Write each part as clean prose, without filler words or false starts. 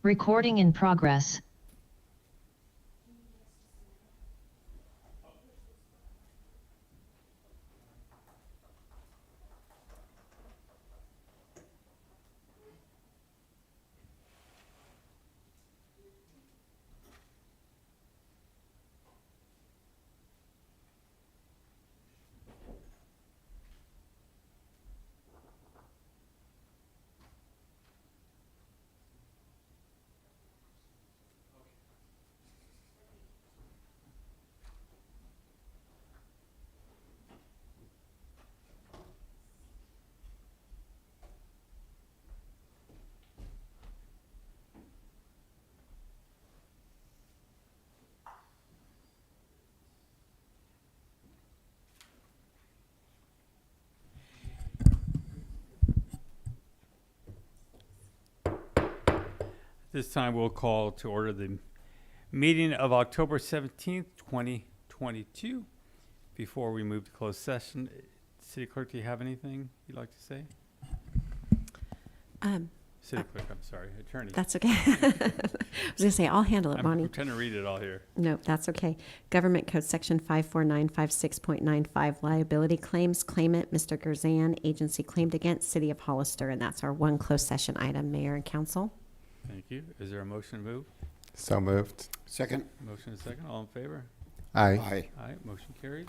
Recording in progress. This time we'll call to order the meeting of October 17th, 2022. Before we move to closed session, City Clerk, do you have anything you'd like to say? City Clerk, I'm sorry, Attorney. That's okay. I was going to say, I'll handle it, Bonnie. I'm trying to read it all here. No, that's okay. Government Code Section 54956.95, liability claims, claimant, Mr. Gerzan, agency claimed against City of Hollister, and that's our one closed session item, Mayor and Council. Thank you. Is there a motion to move? So moved. Second. Motion is second. All in favor? Aye. Aye. Aye. Motion carries.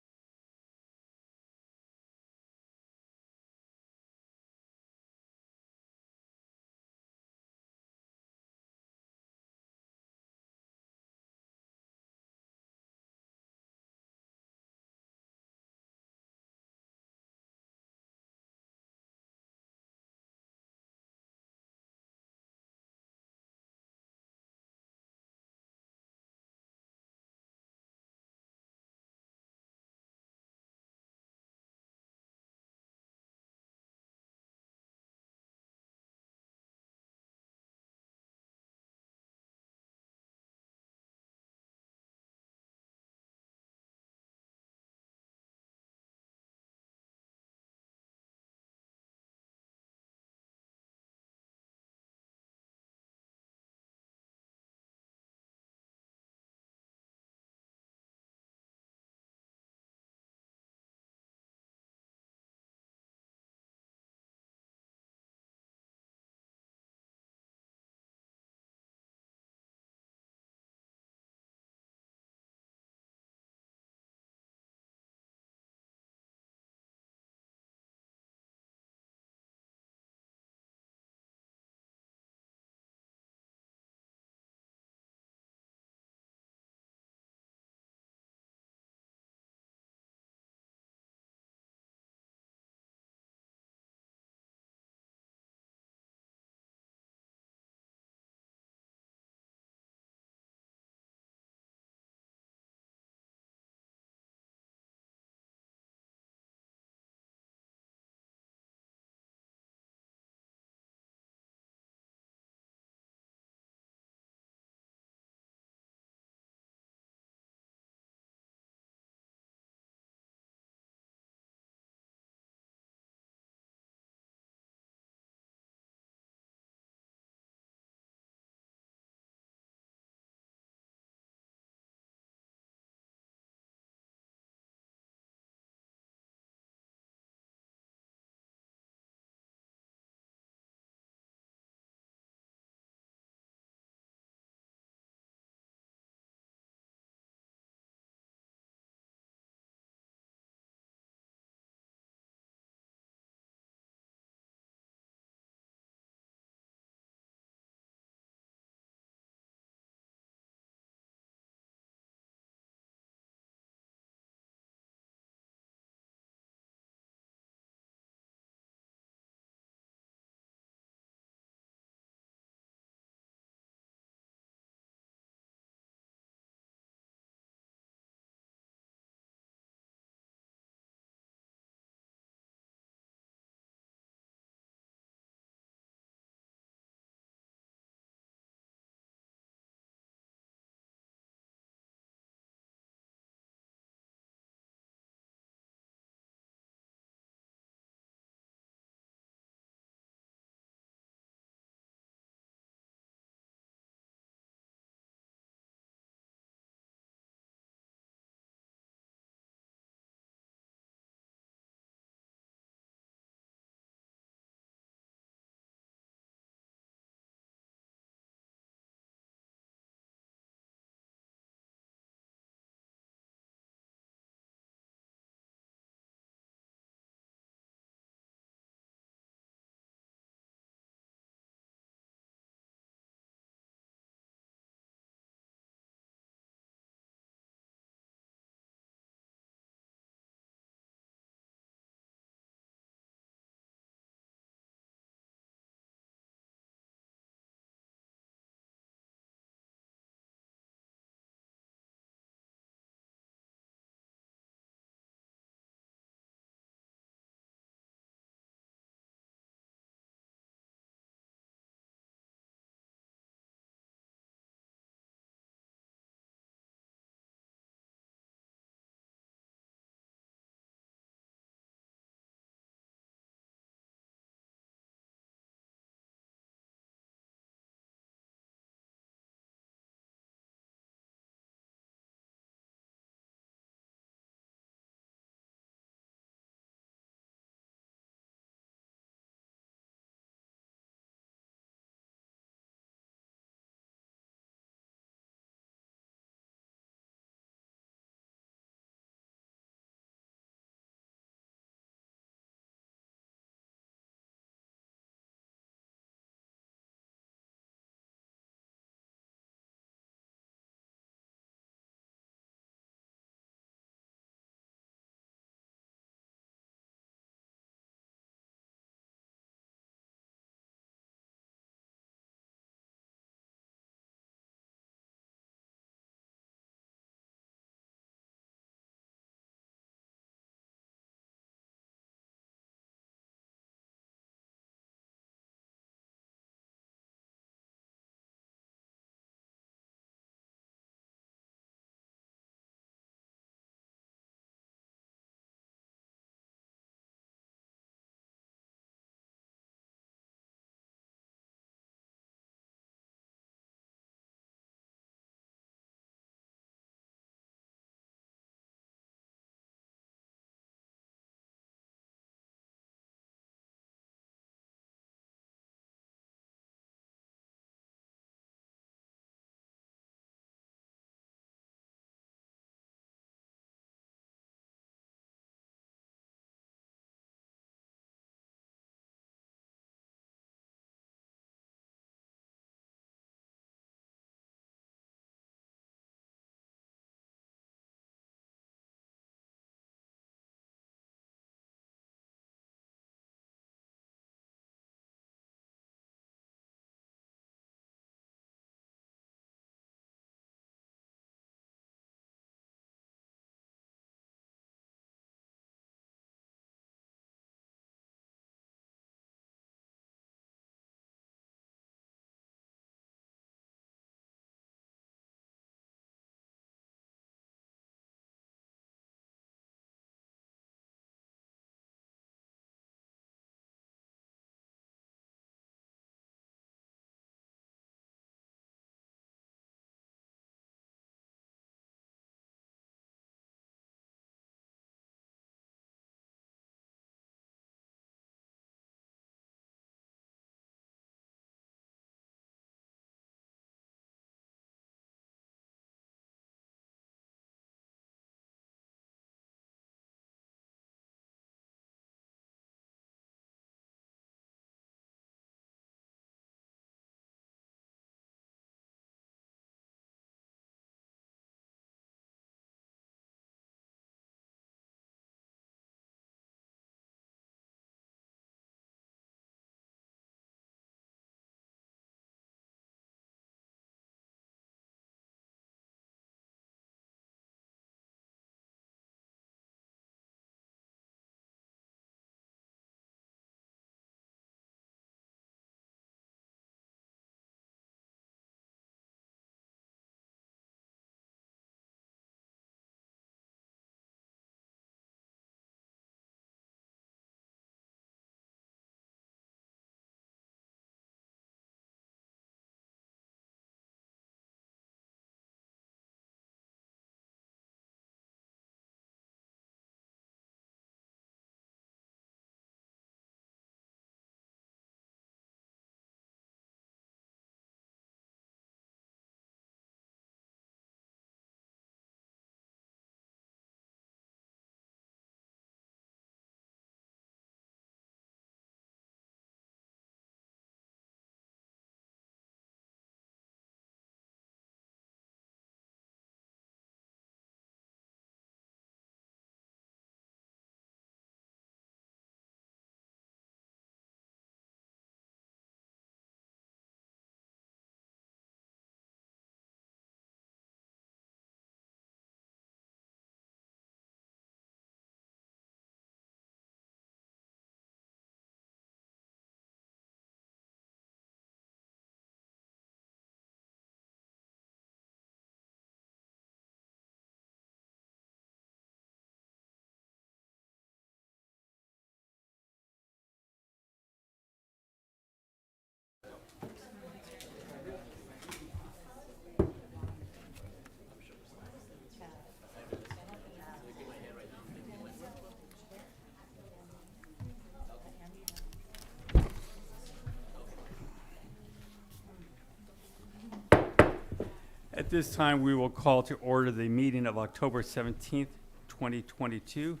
At this time, we will call to order the meeting of October 17th, 2022.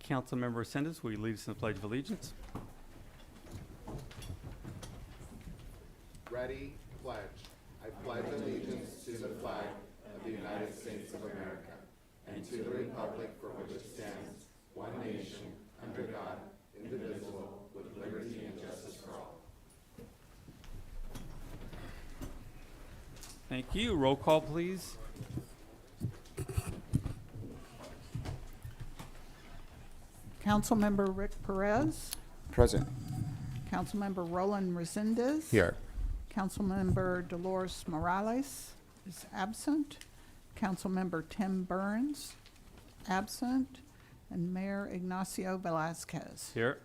Councilmember Sendes, will you lead us in the Pledge of Allegiance? Ready, pledge. I pledge allegiance to the flag of the United States of America and to the republic for which it stands, one nation, under God, indivisible, with liberty and justice for all. Thank you. Roll call, please. Councilmember Rick Perez, Present. Councilmember Roland Resendez. Here. Councilmember Dolores Morales is absent. Councilmember Tim Burns, absent. And Mayor Ignacio Velazquez. Here.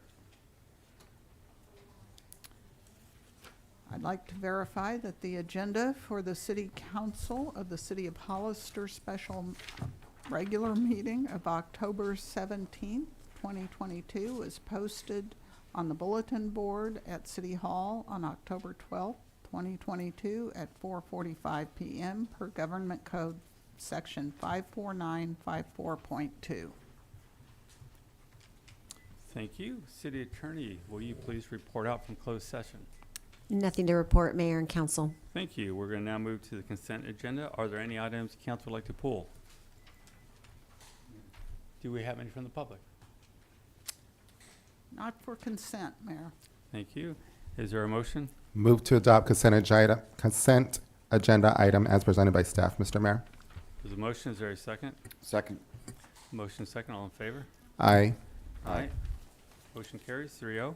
I'd like to verify that the agenda for the City Council of the City of Hollister special regular meeting of October 17th, 2022 is posted on the bulletin board at City Hall on October 12th, 2022 at 4:45 p.m. per Government Code Section 54954.2. Thank you. City Attorney, will you please report out from closed session? Nothing to report, Mayor and Council. Thank you. We're going to now move to the consent agenda. Are there any items the council would like to pull? Do we have any from the public? Not for consent, Mayor. Thank you. Is there a motion? Move to adopt consent agenda item as presented by staff, Mr. Mayor. There's a motion. Is there a second? Second. Motion second. All in favor? Aye. Aye. Motion carries 3-0.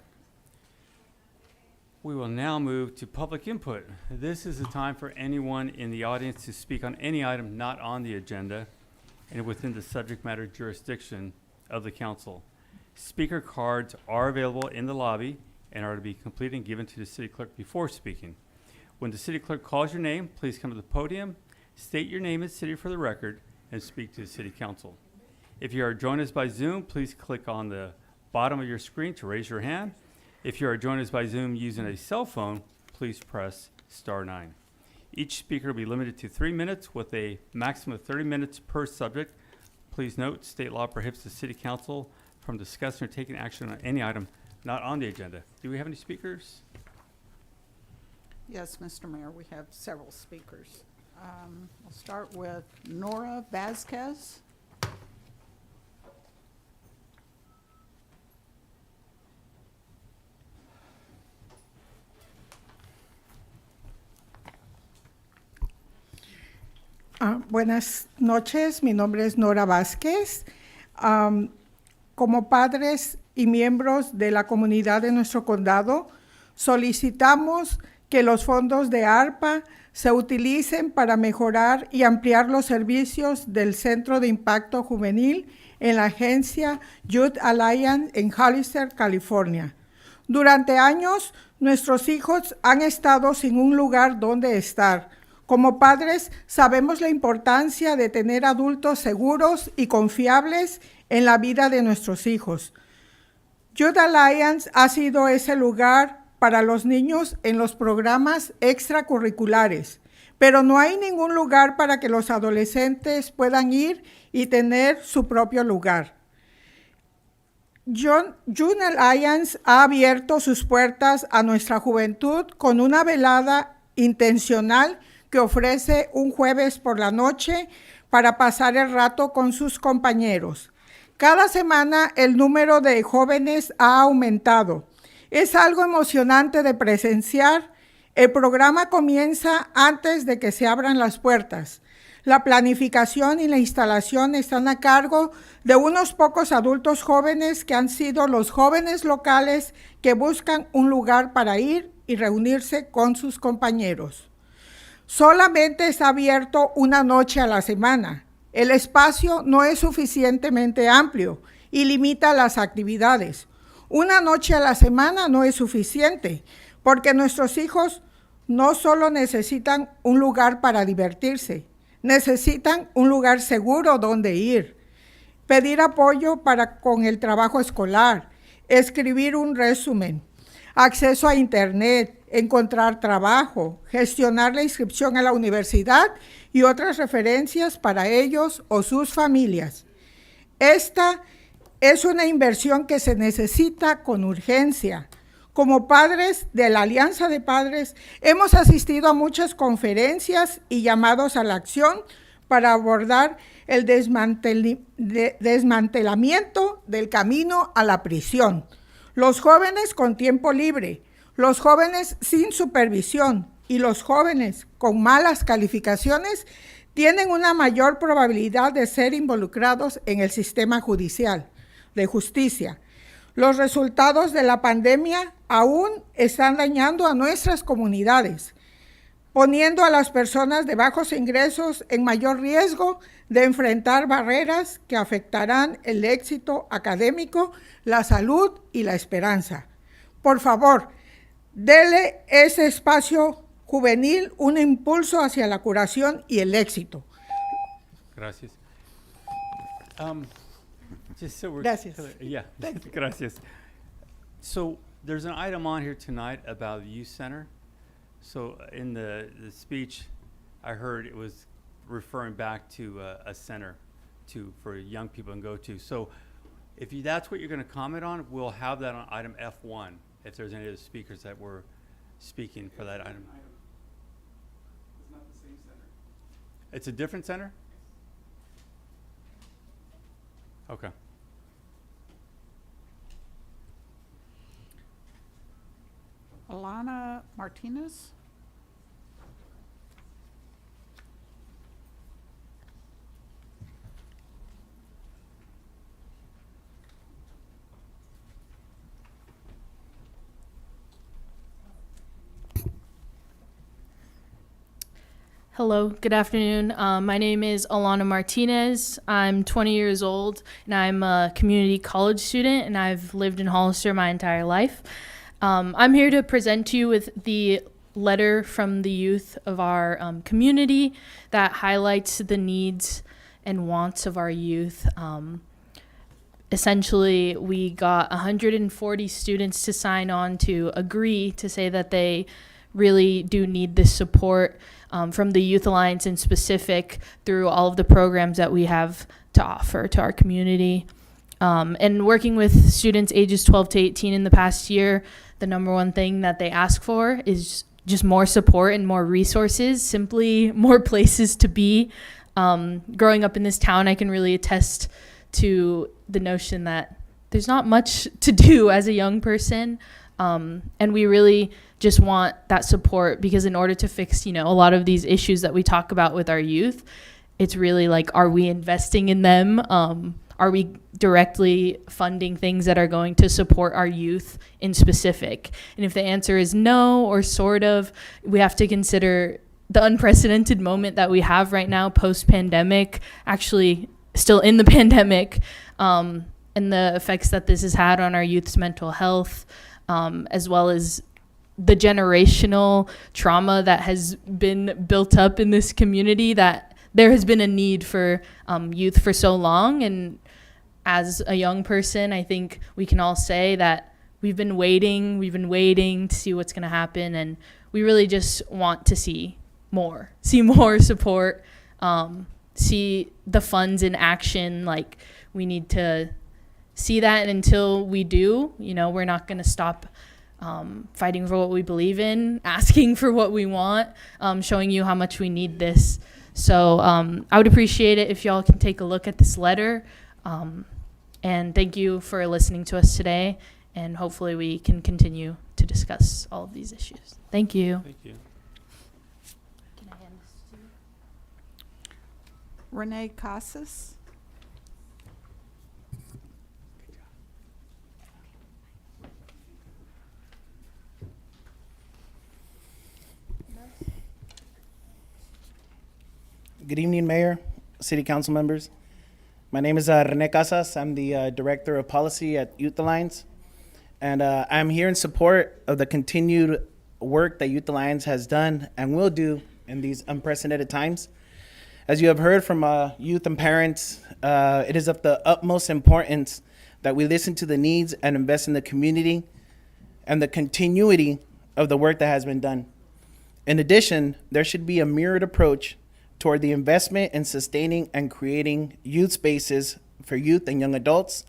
We will now move to public input. This is the time for anyone in the audience to speak on any item not on the agenda and within the subject matter jurisdiction of the council. Speaker cards are available in the lobby and are to be completed and given to the city clerk before speaking. When the city clerk calls your name, please come to the podium, state your name and city for the record, and speak to the city council. If you are joining us by Zoom, please click on the bottom of your screen to raise your hand. If you are joining us by Zoom using a cell phone, please press *9. Each speaker will be limited to 3 minutes with a maximum of 30 minutes per subject. Please note, state law prohibits the city council from discussing or taking action on any item not on the agenda. Do we have any speakers? Yes, Mr. Mayor, we have several speakers. I'll start with Nora Vasquez. Buenas noches, mi nombre es Nora Vázquez. Como padres y miembros de la comunidad de nuestro condado, solicitamos que los fondos de ARPA se utilicen para mejorar y ampliar los servicios del Centro de Impacto Juvenil en la agencia Youth Alliance en Hollister, California. Durante años, nuestros hijos han estado sin un lugar donde estar. Como padres, sabemos la importancia de tener adultos seguros y confiables en la vida de nuestros hijos. Youth Alliance ha sido ese lugar para los niños en los programas extracurriculares, pero no hay ningún lugar para que los adolescentes puedan ir y tener su propio lugar. Youth Alliance ha abierto sus puertas a nuestra juventud con una velada intencional que ofrece un jueves por la noche para pasar el rato con sus compañeros. Cada semana el número de jóvenes ha aumentado. Es algo emocionante de presenciar. El programa comienza antes de que se abran las puertas. La planificación y la instalación están a cargo de unos pocos adultos jóvenes que han sido los jóvenes locales que buscan un lugar para ir y reunirse con sus compañeros. Solamente está abierto una noche a la semana. El espacio no es suficientemente amplio y limita las actividades. Una noche a la semana no es suficiente, porque nuestros hijos no solo necesitan un lugar para divertirse, necesitan un lugar seguro donde ir, pedir apoyo con el trabajo escolar, escribir un resumen, acceso a Internet, encontrar trabajo, gestionar la inscripción a la universidad y otras referencias para ellos o sus familias. Esta es una inversión que se necesita con urgencia. Como padres de la Alianza de Padres, hemos asistido a muchas conferencias y llamados a la acción para abordar el desmantelamiento del camino a la prisión. Los jóvenes con tiempo libre, los jóvenes sin supervisión y los jóvenes con malas calificaciones tienen una mayor probabilidad de ser involucrados en el sistema judicial de justicia. Los resultados de la pandemia aún están dañando a nuestras comunidades, poniendo a las personas de bajos ingresos en mayor riesgo de enfrentar barreras que afectarán el éxito académico, la salud y la esperanza. Por favor, dele ese espacio juvenil un impulso hacia la curación y el éxito. Gracias. Just so we're Gracias. clear- Yeah, gracias. So there's an item on here tonight about the youth center. So in the speech, I heard it was referring back to a center for young people to go to. So if that's what you're going to comment on, we'll have that on item F1 if there's any other speakers that were speaking for that item. It's not the same center. It's a different center? Okay. Alana Martinez? Hello, good afternoon. My name is Alana Martinez. I'm 20 years old and I'm a community college student and I've lived in Hollister my entire life. I'm here to present to you with the letter from the youth of our community that highlights the needs and wants of our youth. Essentially, we got 140 students to sign on to agree to say that they really do need this support from the Youth Alliance in specific through all of the programs that we have to offer to our community. And working with students ages 12 to 18 in the past year, the number one thing that they ask for is just more support and more resources, simply more places to be. Growing up in this town, I can really attest to the notion that there's not much to do as a young person. And we really just want that support because in order to fix, a lot of these issues that we talk about with our youth, it's really like, are we investing in them? Are we directly funding things that are going to support our youth in specific? And if the answer is no or sort of, we have to consider the unprecedented moment that we have right now post-pandemic, actually still in the pandemic, and the effects that this has had on our youth's mental health, as well as the generational trauma that has been built up in this community, that there has been a need for youth for so long. And as a young person, I think we can all say that we've been waiting to see what's going to happen. And we really just want to see more support, see the funds in action. Like, we need to see that. And until we do, we're not going to stop fighting for what we believe in, asking for what we want, showing you how much we need this. So I would appreciate it if y'all can take a look at this letter. And thank you for listening to us today. And hopefully we can continue to discuss all of these issues. Thank you. Thank you. Can I hand this to you? Renee Casas? Good evening, Mayor, City Council members. My name is Rene Casas. I'm the Director of Policy at Youth Alliance. And I'm here in support of the continued work that Youth Alliance has done and will do in these unprecedented times. As you have heard from youth and parents, it is of the utmost importance that we listen to the needs and invest in the community and the continuity of the work that has been done. In addition, there should be a mirrored approach toward the investment in sustaining and creating youth spaces for youth and young adults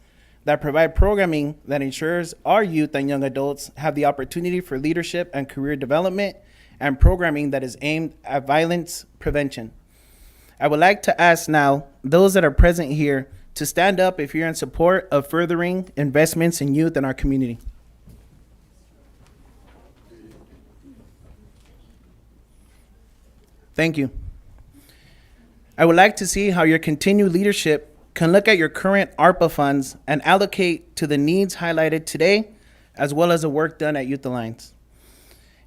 that provide programming that ensures our youth and young adults have the opportunity for leadership and career development, and programming that is aimed at violence prevention. I would like to ask now those that are present here to stand up if you're in support of furthering investments in youth in our community. Thank you. I would like to see how your continued leadership can look at your current ARPA funds and allocate to the needs highlighted today, as well as the work done at Youth Alliance.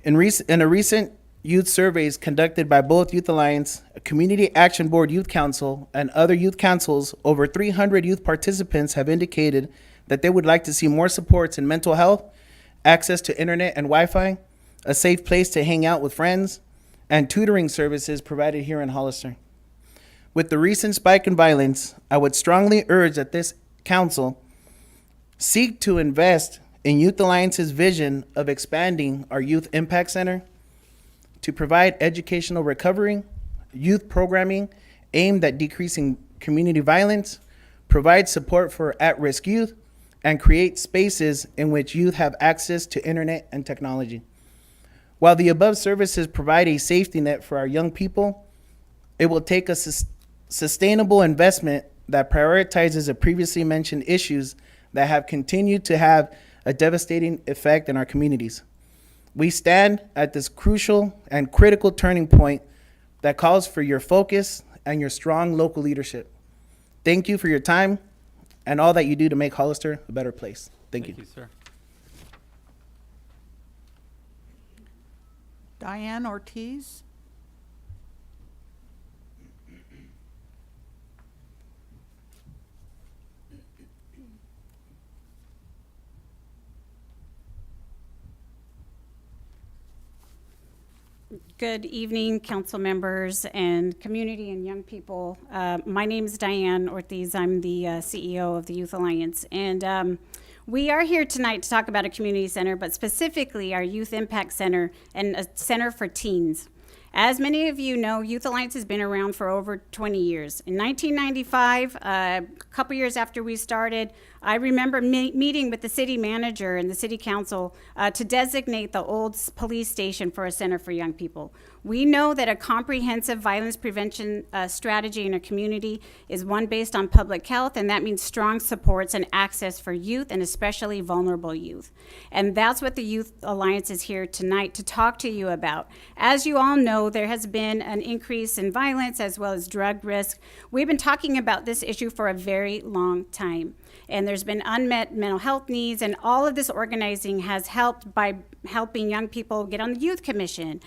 In a recent youth surveys conducted by both Youth Alliance, Community Action Board Youth Council, and other youth councils, over 300 youth participants have indicated that they would like to see more supports in mental health, access to internet and Wi-Fi, a safe place to hang out with friends, and tutoring services provided here in Hollister. With the recent spike in violence, I would strongly urge that this council seek to invest in Youth Alliance's vision of expanding our Youth Impact Center to provide educational recovery, youth programming aimed at decreasing community violence, provide support for at-risk youth, and create spaces in which youth have access to internet and technology. While the above services provide a safety net for our young people, it will take a sustainable investment that prioritizes the previously mentioned issues that have continued to have a devastating effect in our communities. We stand at this crucial and critical turning point that calls for your focus and your strong local leadership. Thank you for your time and all that you do to make Hollister a better place. Thank you. Thank you, sir. Diane Ortiz. Good evening, council members and community and young people. My name is Diane Ortiz. I'm the CEO of the Youth Alliance. And we are here tonight to talk about a community center, but specifically our Youth Impact Center and a center for teens. As many of you know, Youth Alliance has been around for over 20 years. In 1995, a couple years after we started, I remember meeting with the city manager and the city council to designate the old police station for a center for young people. We know that a comprehensive violence prevention strategy in a community is one based on public health, and that means strong supports and access for youth, and especially vulnerable youth. And that's what the Youth Alliance is here tonight to talk to you about. As you all know, there has been an increase in violence as well as drug risk. We've been talking about this issue for a very long time. And there's been unmet mental health needs, and all of this organizing has helped by helping young people get on the youth commission,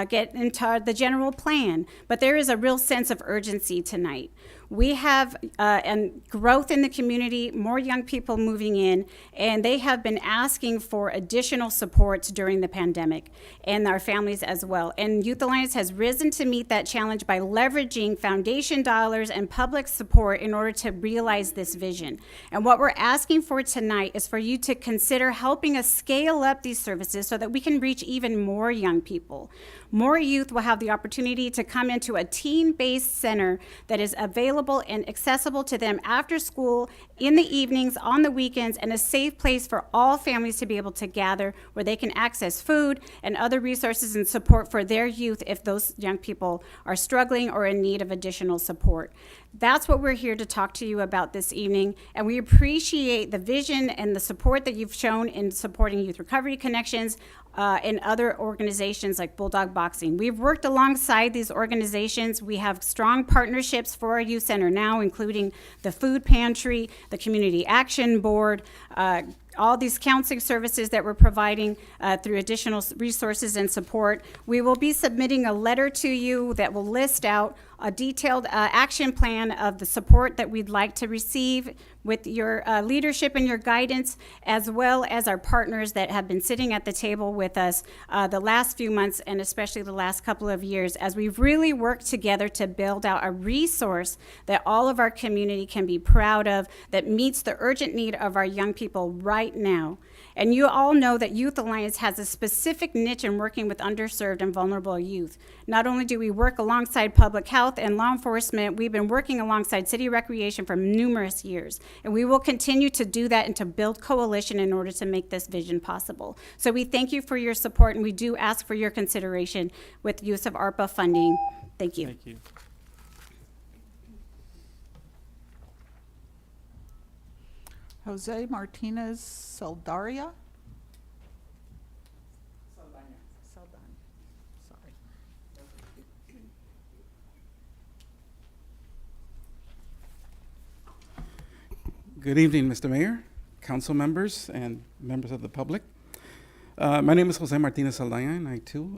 get into the general plan. But there is a real sense of urgency tonight. We have and growth in the community, more young people moving in, and they have been asking for additional supports during the pandemic, and our families as well. And Youth Alliance has risen to meet that challenge by leveraging foundation dollars and public support in order to realize this vision. And what we're asking for tonight is for you to consider helping us scale up these services so that we can reach even more young people. More youth will have the opportunity to come into a teen-based center that is available and accessible to them after school, in the evenings, on the weekends, and a safe place for all families to be able to gather where they can access food and other resources and support for their youth if those young people are struggling or in need of additional support. That's what we're here to talk to you about this evening, and we appreciate the vision and the support that you've shown in supporting Youth Recovery Connections and other organizations like Bulldog Boxing. We've worked alongside these organizations. We have strong partnerships for our youth center now, including the food pantry, the Community Action Board, all these counseling services that we're providing through additional resources and support. We will be submitting a letter to you that will list out a detailed action plan of the support that we'd like to receive with your leadership and your guidance, as well as our partners that have been sitting at the table with us the last few months and especially the last couple of years, as we've really worked together to build out a resource that all of our community can be proud of, that meets the urgent need of our young people right right now. And you all know that Youth Alliance has a specific niche in working with underserved and vulnerable youth. Not only do we work alongside public health and law enforcement, we've been working alongside city recreation for numerous years. And we will continue to do that and to build coalition in order to make this vision possible. So we thank you for your support, and we do ask for your consideration with use of ARPA funding. Thank you. Thank you. Jose Martinez Saldaria? Saldana. Sorry. Good evening, Mr. Mayor, council members, and members of the public. My name is Jose Martinez Saldaña, and I too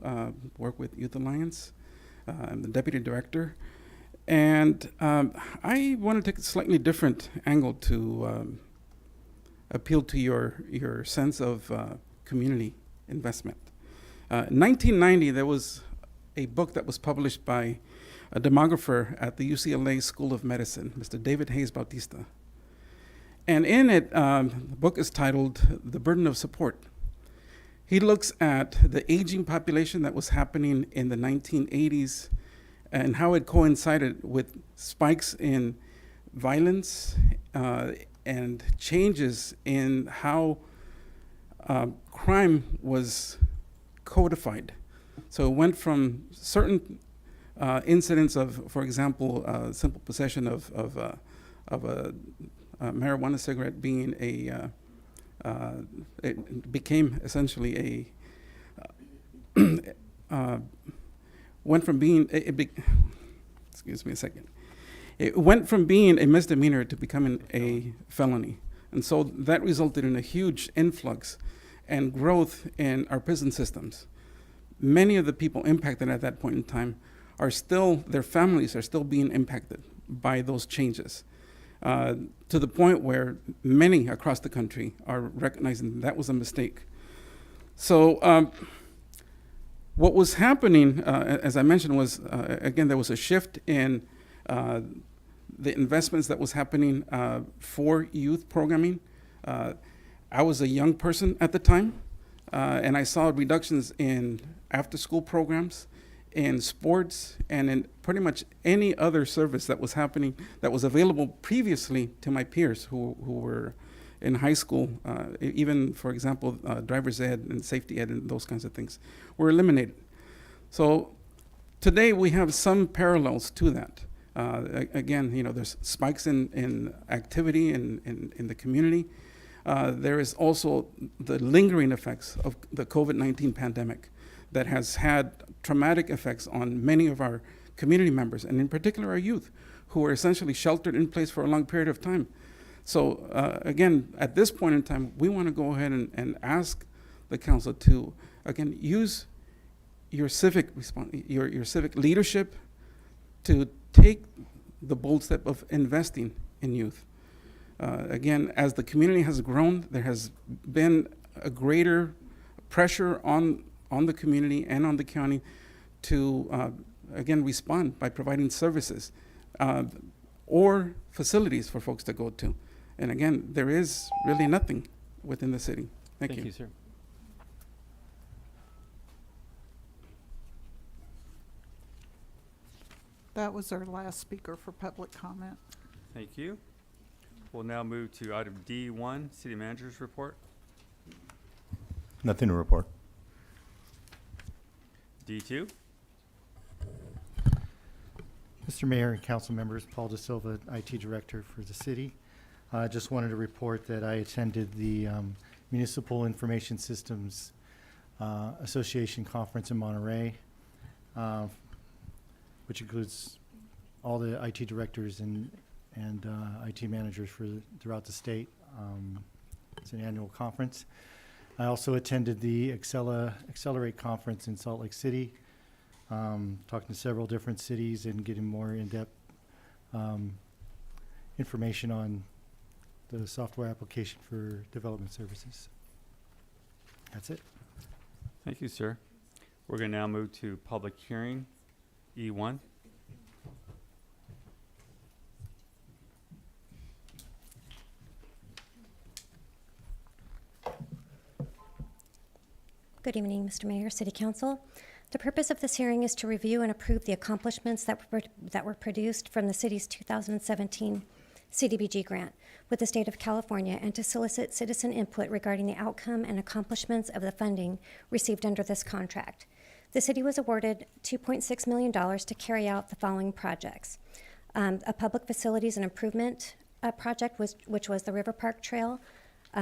work with Youth Alliance. I'm the deputy director. And I want to take a slightly different angle to appeal to your sense of community investment. In 1990, there was a book that was published by a demographer at the UCLA School of Medicine, Mr. David Hayes Bautista. And in it, the book is titled The Burden of Support. He looks at the aging population that was happening in the 1980s and how it coincided with spikes in violence and changes in how crime was codified. So it went from certain incidents of, for example, simple possession of a marijuana cigarette being it became essentially went from being excuse me a second. It went from being a misdemeanor to becoming a felony. And so that resulted in a huge influx and growth in our prison systems. Many of the people impacted at that point in time are still, their families are still being impacted by those changes, to the point where many across the country are recognizing that was a mistake. So what was happening, as I mentioned, was, again, there was a shift in the investments that was happening for youth programming. I was a young person at the time, and I saw reductions in after-school programs, in sports, and in pretty much any other service that was happening that was available previously to my peers who were in high school. Even, for example, driver's ed and safety ed and those kinds of things were eliminated. So today we have some parallels to that. Again, you know, there's spikes in activity in the community. There is also the lingering effects of the COVID-19 pandemic that has had traumatic effects on many of our community members, and in particular our youth, who are essentially sheltered in place for a long period of time. So again, at this point in time, we want to go ahead and ask the council to, again, use your civic your civic leadership to take the bold step of investing in youth. Again, as the community has grown, there has been a greater pressure on the community and on the county to, again, respond by providing services or facilities for folks to go to. And again, there is really nothing within the city. Thank you. Thank you, sir. That was our last speaker for public comment. Thank you. We'll now move to item D1, City Manager's Report. Nothing to report. D2. Mr. Mayor and council members, Paul De Silva, IT Director for the city. I just wanted to report that I attended the Municipal Information Systems Association Conference in Monterey, which includes all the IT directors and IT managers throughout the state. It's an annual conference. I also attended the Accelerate Conference in Salt Lake City, talking to several different cities and getting more in-depth information on the software application for development services. That's it. Thank you, sir. We're going to now move to public hearing, E1. Good evening, Mr. Mayor, City Council. The purpose of this hearing is to review and approve the accomplishments that were produced from the city's 2017 CDBG grant with the state of California and to solicit citizen input regarding the outcome and accomplishments of the funding received under this contract. The city was awarded $2.6 million to carry out the following projects. A public facilities and improvement project, which was the River Park Trail.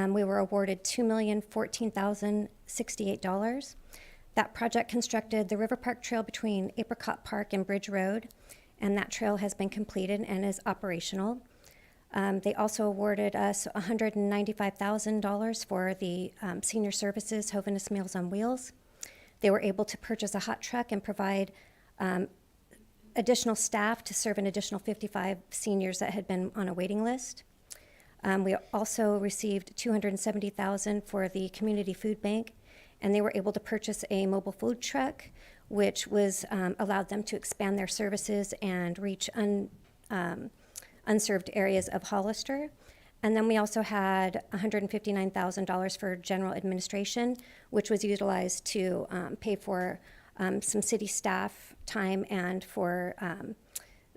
We were awarded $2,014,068. That project constructed the River Park Trail between Apricot Park and Bridge Road, and that trail has been completed and is operational. They also awarded us $195,000 for the Senior Services Hoviness Meals on Wheels. They were able to purchase a hot truck and provide additional staff to serve an additional 55 seniors that had been on a waiting list. We also received $270,000 for the Community Food Bank, and they were able to purchase a mobile food truck, which was allowed them to expand their services and reach unserved areas of Hollister. And then we also had $159,000 for general administration, which was utilized to pay for some city staff time and for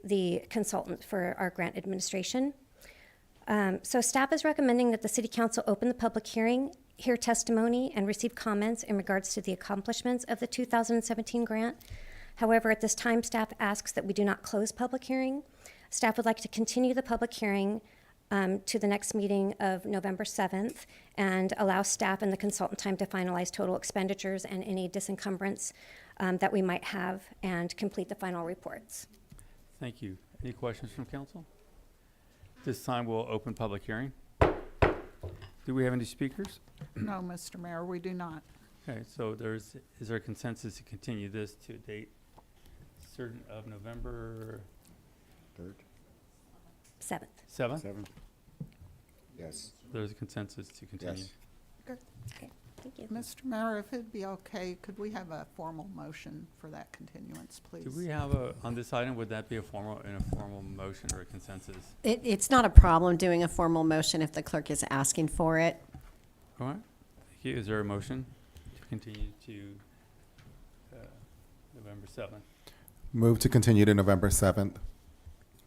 the consultant for our grant administration. So staff is recommending that the City Council open the public hearing, hear testimony, and receive comments in regards to the accomplishments of the 2017 grant. However, at this time, staff asks that we do not close public hearing. Staff would like to continue the public hearing to the next meeting of November 7th and allow staff and the consultant time to finalize total expenditures and any disencumbrance that we might have and complete the final reports. Thank you. Any questions from council? This time we'll open public hearing. Do we have any speakers? No, Mr. Mayor, we do not. Okay, so is there a consensus to continue this to a date certain of November 7th. 7th? Yes. There's a consensus to continue. Yes. Okay, thank you. Mr. Mayor, if it'd be okay, could we have a formal motion for that continuance, please? Do we have on this item, would that be a formal motion or a consensus? It's not a problem doing a formal motion if the clerk is asking for it. All right, thank you. Is there a motion to continue to November 7th? Move to continue to November 7th.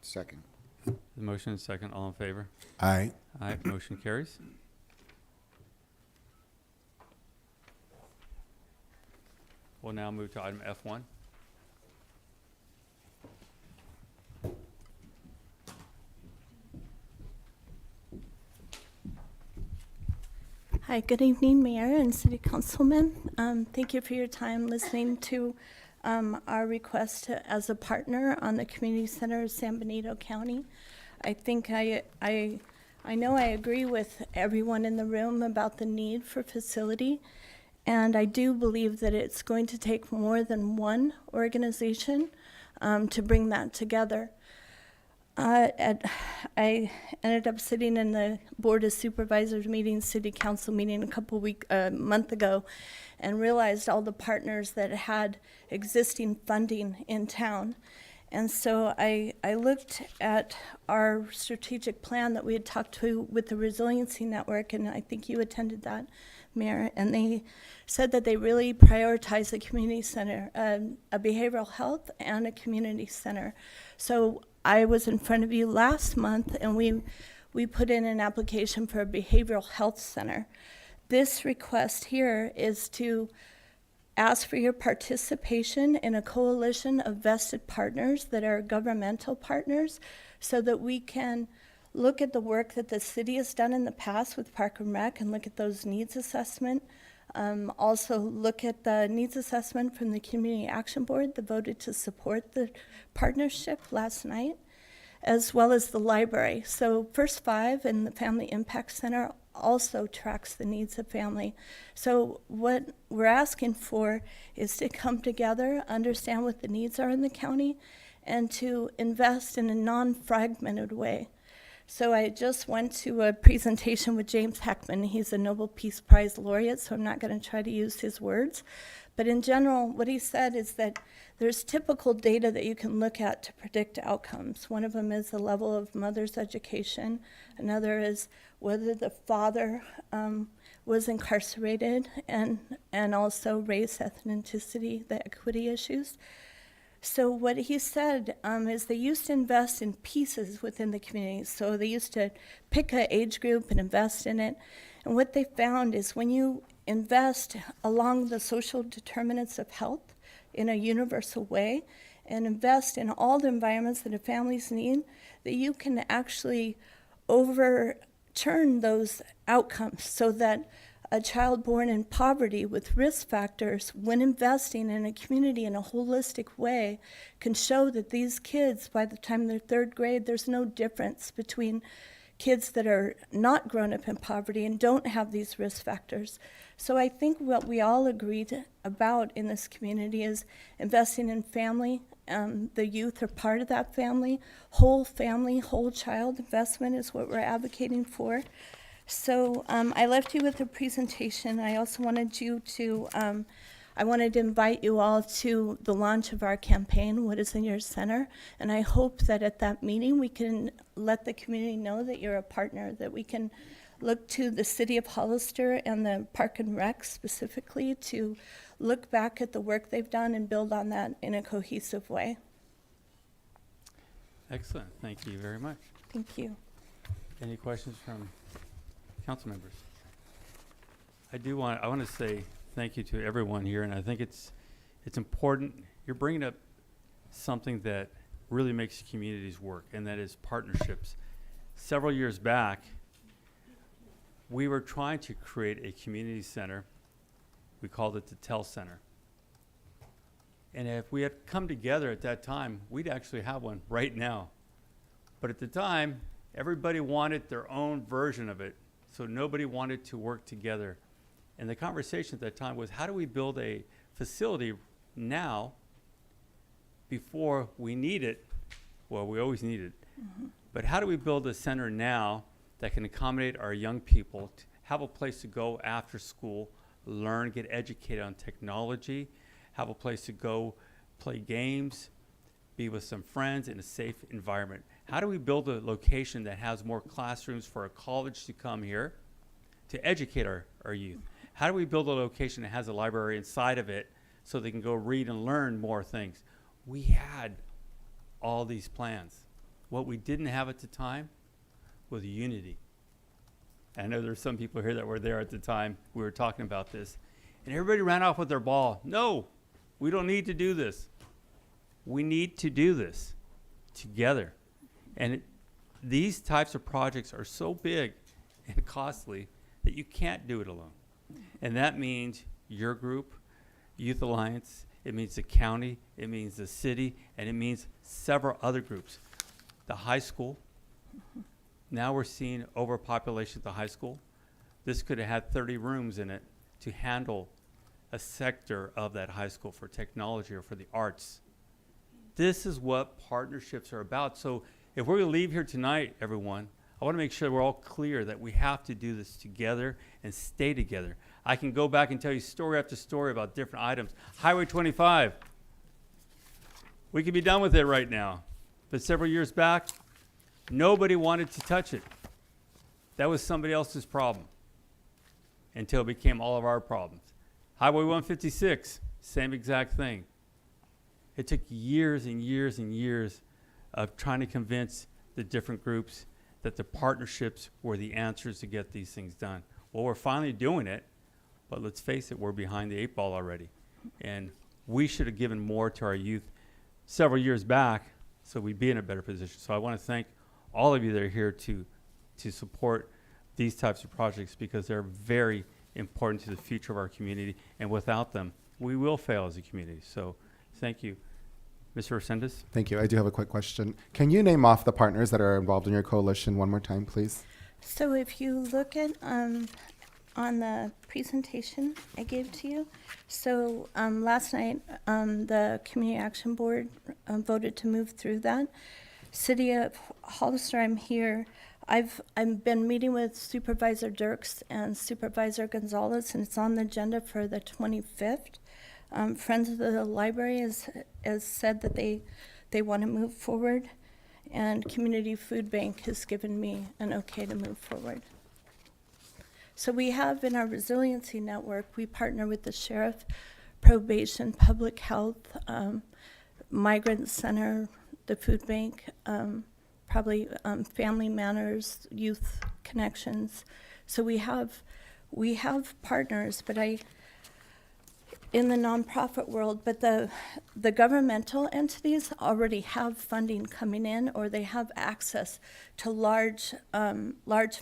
Second. The motion is second. All in favor? Aye. Aye, motion carries. We'll now move to item F1. Hi, good evening, Mayor and City Councilmen. Thank you for your time listening to our request as a partner on the Community Center of San Benito County. I think I know I agree with everyone in the room about the need for facility, and I do believe that it's going to take more than one organization to bring that together. I ended up sitting in the Board of Supervisors meeting, City Council meeting a month ago, and realized all the partners that had existing funding in town. And so I looked at our strategic plan that we had talked to with the Resiliency Network, and I think you attended that, Mayor, and they said that they really prioritize the community center, a behavioral health and a community center. So I was in front of you last month, and we put in an application for a behavioral health center. This request here is to ask for your participation in a coalition of vested partners that are governmental partners so that we can look at the work that the city has done in the past with Park and Rec and look at those needs assessment. Also look at the needs assessment from the Community Action Board that voted to support the partnership last night, as well as the library. So First Five and the Family Impact Center also tracks the needs of family. So what we're asking for is to come together, understand what the needs are in the county, and to invest in a non-fragmented way. So I just went to a presentation with James Heckman. He's a Nobel Peace Prize laureate, so I'm not going to try to use his words. But in general, what he said is that there's typical data that you can look at to predict outcomes. One of them is the level of mother's education. Another is whether the father was incarcerated, and also race, ethnicity, the equity issues. So what he said is they used to invest in pieces within the community. So they used to pick an age group and invest in it. And what they found is when you invest along the social determinants of health in a universal way and invest in all the environments that the families need, that you can actually overturn those outcomes so that a child born in poverty with risk factors, when investing in a community in a holistic way, can show that these kids, by the time they're third grade, there's no difference between kids that are not grown up in poverty and don't have these risk factors. So I think what we all agreed about in this community is investing in family. The youth are part of that family. Whole family, whole child investment is what we're advocating for. So I left you with a presentation. I also wanted you to, I wanted to invite you all to the launch of our campaign, What is in Your Center? And I hope that at that meeting we can let the community know that you're a partner, that we can look to the city of Hollister and the Park and Rec specifically to look back at the work they've done and build on that in a cohesive way. Excellent. Thank you very much. Thank you. Any questions from council members? I want to say thank you to everyone here, and I think it's important. You're bringing up something that really makes communities work, and that is partnerships. Several years back, we were trying to create a community center. We called it the Tell Center. And if we had come together at that time, we'd actually have one right now. But at the time, everybody wanted their own version of it, so nobody wanted to work together. And the conversation at that time was, how do we build a facility now before we need it? Well, we always need it. Mm-hmm. But how do we build a center now that can accommodate our young people, to have a place to go after school, learn, get educated on technology, have a place to go play games, be with some friends in a safe environment? How do we build a location that has more classrooms for a college to come here to educate our youth? How do we build a location that has a library inside of it so they can go read and learn more things? We had all these plans. What we didn't have at the time was unity. I know there's some people here that were there at the time we were talking about this. And everybody ran off with their ball. No, we don't need to do this. We need to do this together. And these types of projects are so big and costly that you can't do it alone. And that means your group, Youth Alliance, it means the county, it means the city, and it means several other groups. The high school, now we're seeing overpopulation at the high school. This could have had 30 rooms in it to handle a sector of that high school for technology or for the arts. This is what partnerships are about. So if we're going to leave here tonight, everyone, I want to make sure we're all clear that we have to do this together and stay together. I can go back and tell you story after story about different items. Highway 25. We could be done with it right now. But several years back, nobody wanted to touch it. That was somebody else's problem until it became all of our problems. Highway 156, same exact thing. It took years and years and years of trying to convince the different groups that the partnerships were the answers to get these things done. Well, we're finally doing it, but let's face it, we're behind the 8 ball already. And we should have given more to our youth several years back so we'd be in a better position. So I want to thank all of you that are here to support these types of projects, because they're very important to the future of our community. And without them, we will fail as a community. So thank you. Mr. Resendez? Thank you. I do have a quick question. Can you name off the partners that are involved in your coalition one more time, please? So if you look at on the presentation I gave to you, so last night the Community Action Board voted to move through that. City of Hollister, I'm here. I've been meeting with Supervisor Dirks and Supervisor Gonzalez, and it's on the agenda for the 25th. Friends of the Library has said that they want to move forward, and Community Food Bank has given me an okay to move forward. So we have in our resiliency network, we partner with the sheriff, probation, public health, migrant center, the food bank, probably family manners, youth connections. So we have partners, but in the nonprofit world, but the governmental entities already have funding coming in, or they have access to large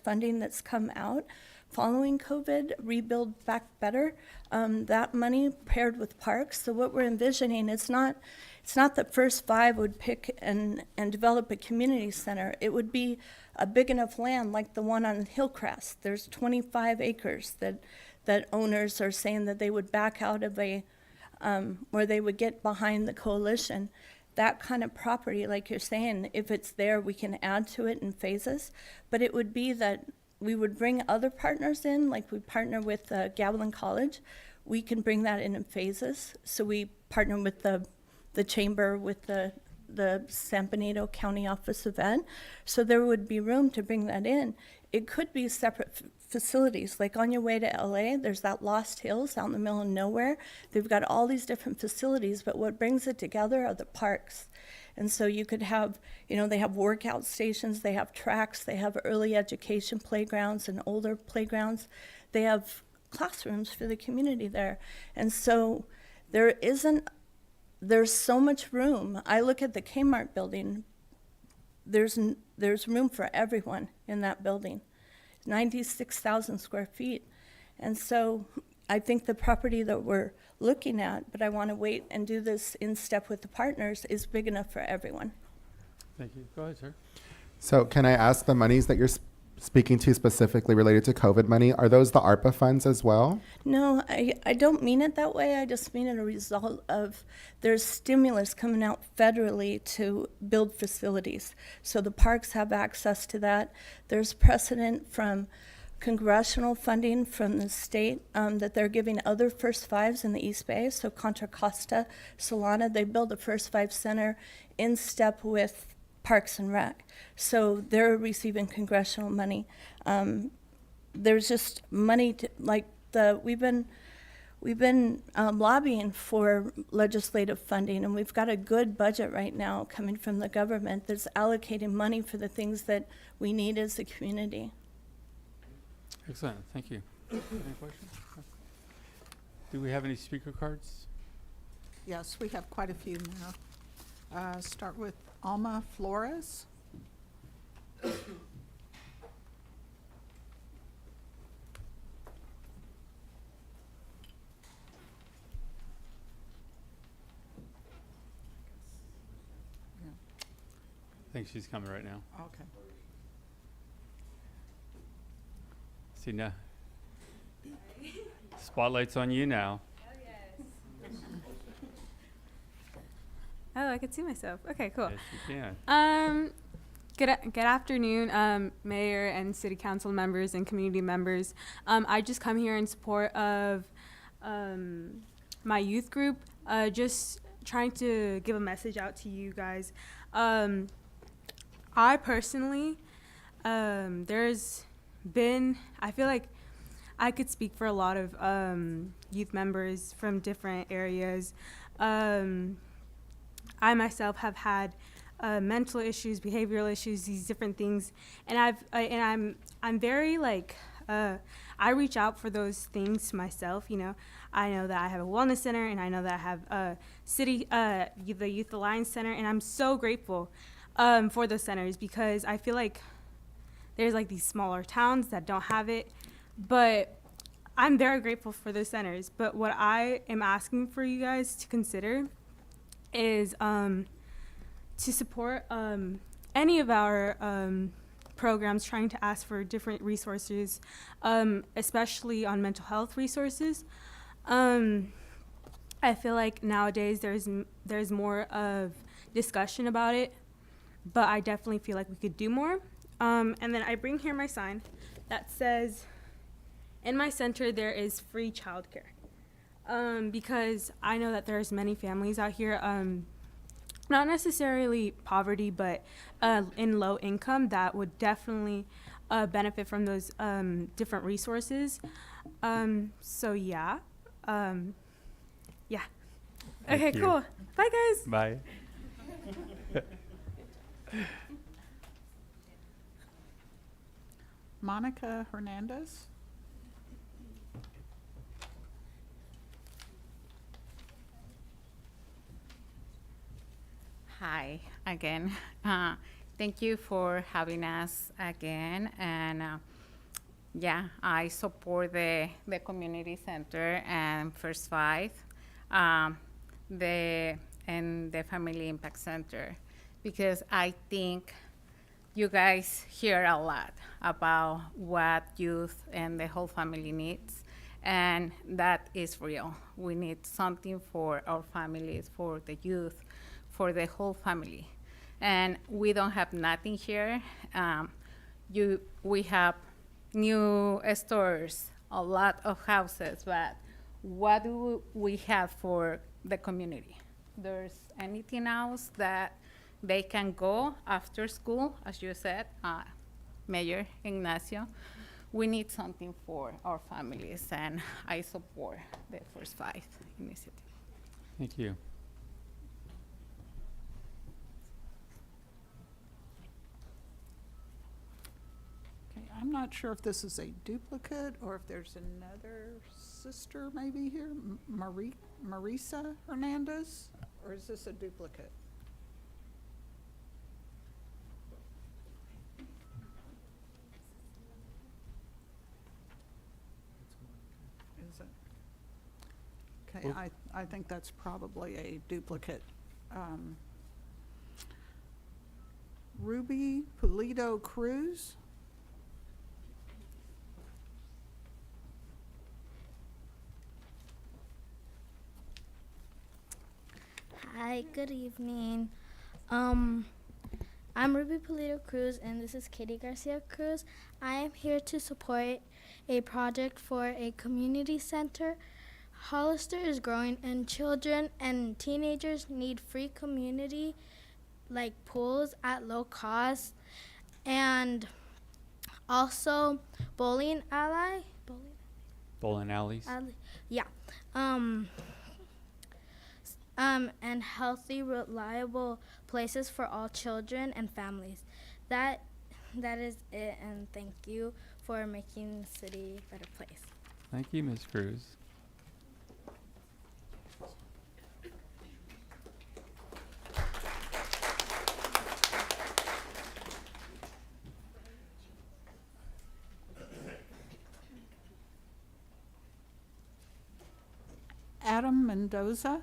funding that's come out following COVID, Rebuild Back Better. That money paired with parks. So what we're envisioning, it's not that First Five would pick and develop a community center. It would be a big enough land like the one on Hillcrest. There's 25 acres that owners are saying that they would back out of where they would get behind the coalition. That kind of property, like you're saying, if it's there, we can add to it in phases. But it would be that we would bring other partners in, like we partner with Gavilan College. We can bring that in phases. So we partner with the chamber, with the San Benito County Office of Ed. So there would be room to bring that in. It could be separate facilities. Like on your way to LA, there's that Lost Hills out in the middle of nowhere. They've got all these different facilities, but what brings it together are the parks. And so you could have, they have workout stations, they have tracks, they have early education playgrounds and older playgrounds. They have classrooms for the community there. And so there's so much room. I look at the Kmart building, there's room for everyone in that building. 96,000 square feet. And so I think the property that we're looking at, but I want to wait and do this in step with the partners, is big enough for everyone. Thank you. Go ahead, sir. So can I ask, the monies that you're speaking to specifically related to COVID money, are those the ARPA funds as well? No, I don't mean it that way. I just mean it a result of there's stimulus coming out federally to build facilities. So the parks have access to that. There's precedent from congressional funding from the state that they're giving other First Fives in the East Bay. So Contra Costa, Solana, they build a First Five Center in step with Parks and Rec. So they're receiving congressional money. There's just money we've been lobbying for legislative funding, and we've got a good budget right now coming from the government that's allocating money for the things that we need as a community. Excellent. Thank you. Any questions? Do we have any speaker cards? Yes, we have quite a few now. Start with Alma Flores. I think she's coming right now. Okay. See now. Spotlight's on you now. Oh, I could see myself. Okay, cool. Yes, you can. Good afternoon, Mayor and City Council members and community members. I just come here in support of my youth group, just trying to give a message out to you guys. I personally, there's been, I feel like I could speak for a lot of youth members from different areas. I myself have had mental issues, behavioral issues, these different things, and I'm very I reach out for those things to myself. I know that I have a wellness center, and I know that I have a the Youth Alliance Center, and I'm so grateful for those centers, because I feel like there's these smaller towns that don't have it, but I'm very grateful for those centers. But what I am asking for you guys to consider is to support any of our programs trying to ask for different resources, especially on mental health resources. I feel like nowadays there's more of discussion about it, but I definitely feel like we could do more. And then I bring here my sign that says, in my center there is free childcare. Because I know that there's many families out here, not necessarily poverty, but in low income, that would definitely benefit from those different resources. So yeah. Yeah. Thank Okay, you. cool. Bye, guys. Bye. Monica Hernandez. Hi again. Thank you for having us again. And yeah, I support the community center and First Five, and the Family Impact Center, because I think you guys hear a lot about what youth and the whole family needs, and that is real. We need something for our families, for the youth, for the whole family. And we don't have nothing here. We have new stores, a lot of houses, but what do we have for the community? There's anything else that they can go after school, as you said, Mayor Ignacio? We need something for our families, and I support the First Five initiative. Thank you. Okay, I'm not sure if this is a duplicate or if there's another sister maybe here, Marisa Hernandez, or is this a duplicate? Is it? Okay, Well- I think that's probably a duplicate. Ruby Pulido Cruz. Hi, good evening. I'm Ruby Polito Cruz, and this is Katie Garcia Cruz. I am here to support a project for a community center. Hollister is growing, and children and teenagers need free community, like pools at low cost, and also bowling alley. Bowling alleys. Yeah. And healthy, reliable places for all children and families. That is it, and thank you for making the city a better place. Thank you, Ms. Cruz. Adam Mendoza.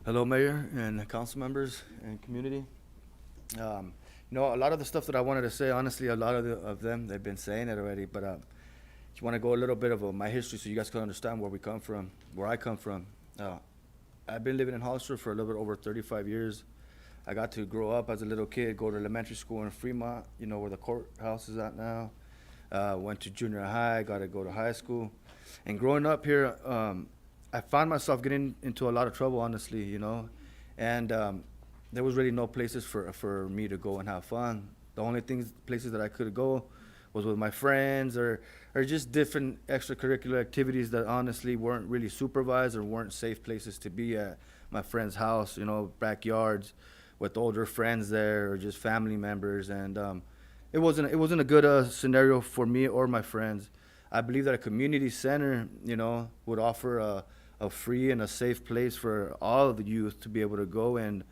Hello, Mayor and council members and community. You know, a lot of the stuff that I wanted to say, honestly, a lot of them, they've been saying it already, but just want to go a little bit of my history so you guys can understand where we come from, where I come from. I've been living in Hollister for a little bit over 35 years. I got to grow up as a little kid, go to elementary school in Fremont, you know, where the courthouse is at now. Went to junior high, got to go to high school. And growing up here, I found myself getting into a lot of trouble, honestly, you know, and there was really no places for me to go and have fun. The only places that I could go was with my friends or just different extracurricular activities that honestly weren't really supervised or weren't safe places to be at. My friend's house, you know, backyards with older friends there or just family members, and it wasn't a good scenario for me or my friends. I believe that a community center, you know, would offer a free and a safe place for all of the youth to be able to go and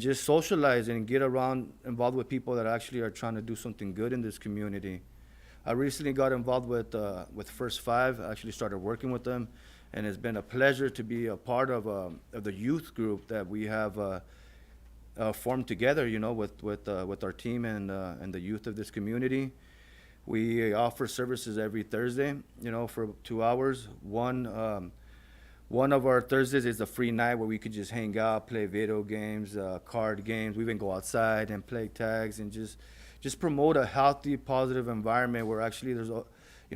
just socialize and get around, involved with people that actually are trying to do something good in this community. I recently got involved with First Five. I actually started working with them, and it's been a pleasure to be a part of the youth group that we have formed together, you know, with our team and the youth of this community. We offer services every Thursday, you know, for 2 hours. One of our Thursdays is a free night where we could just hang out, play video games, card games. We even go outside and play tags and just promote a healthy, positive environment where actually there's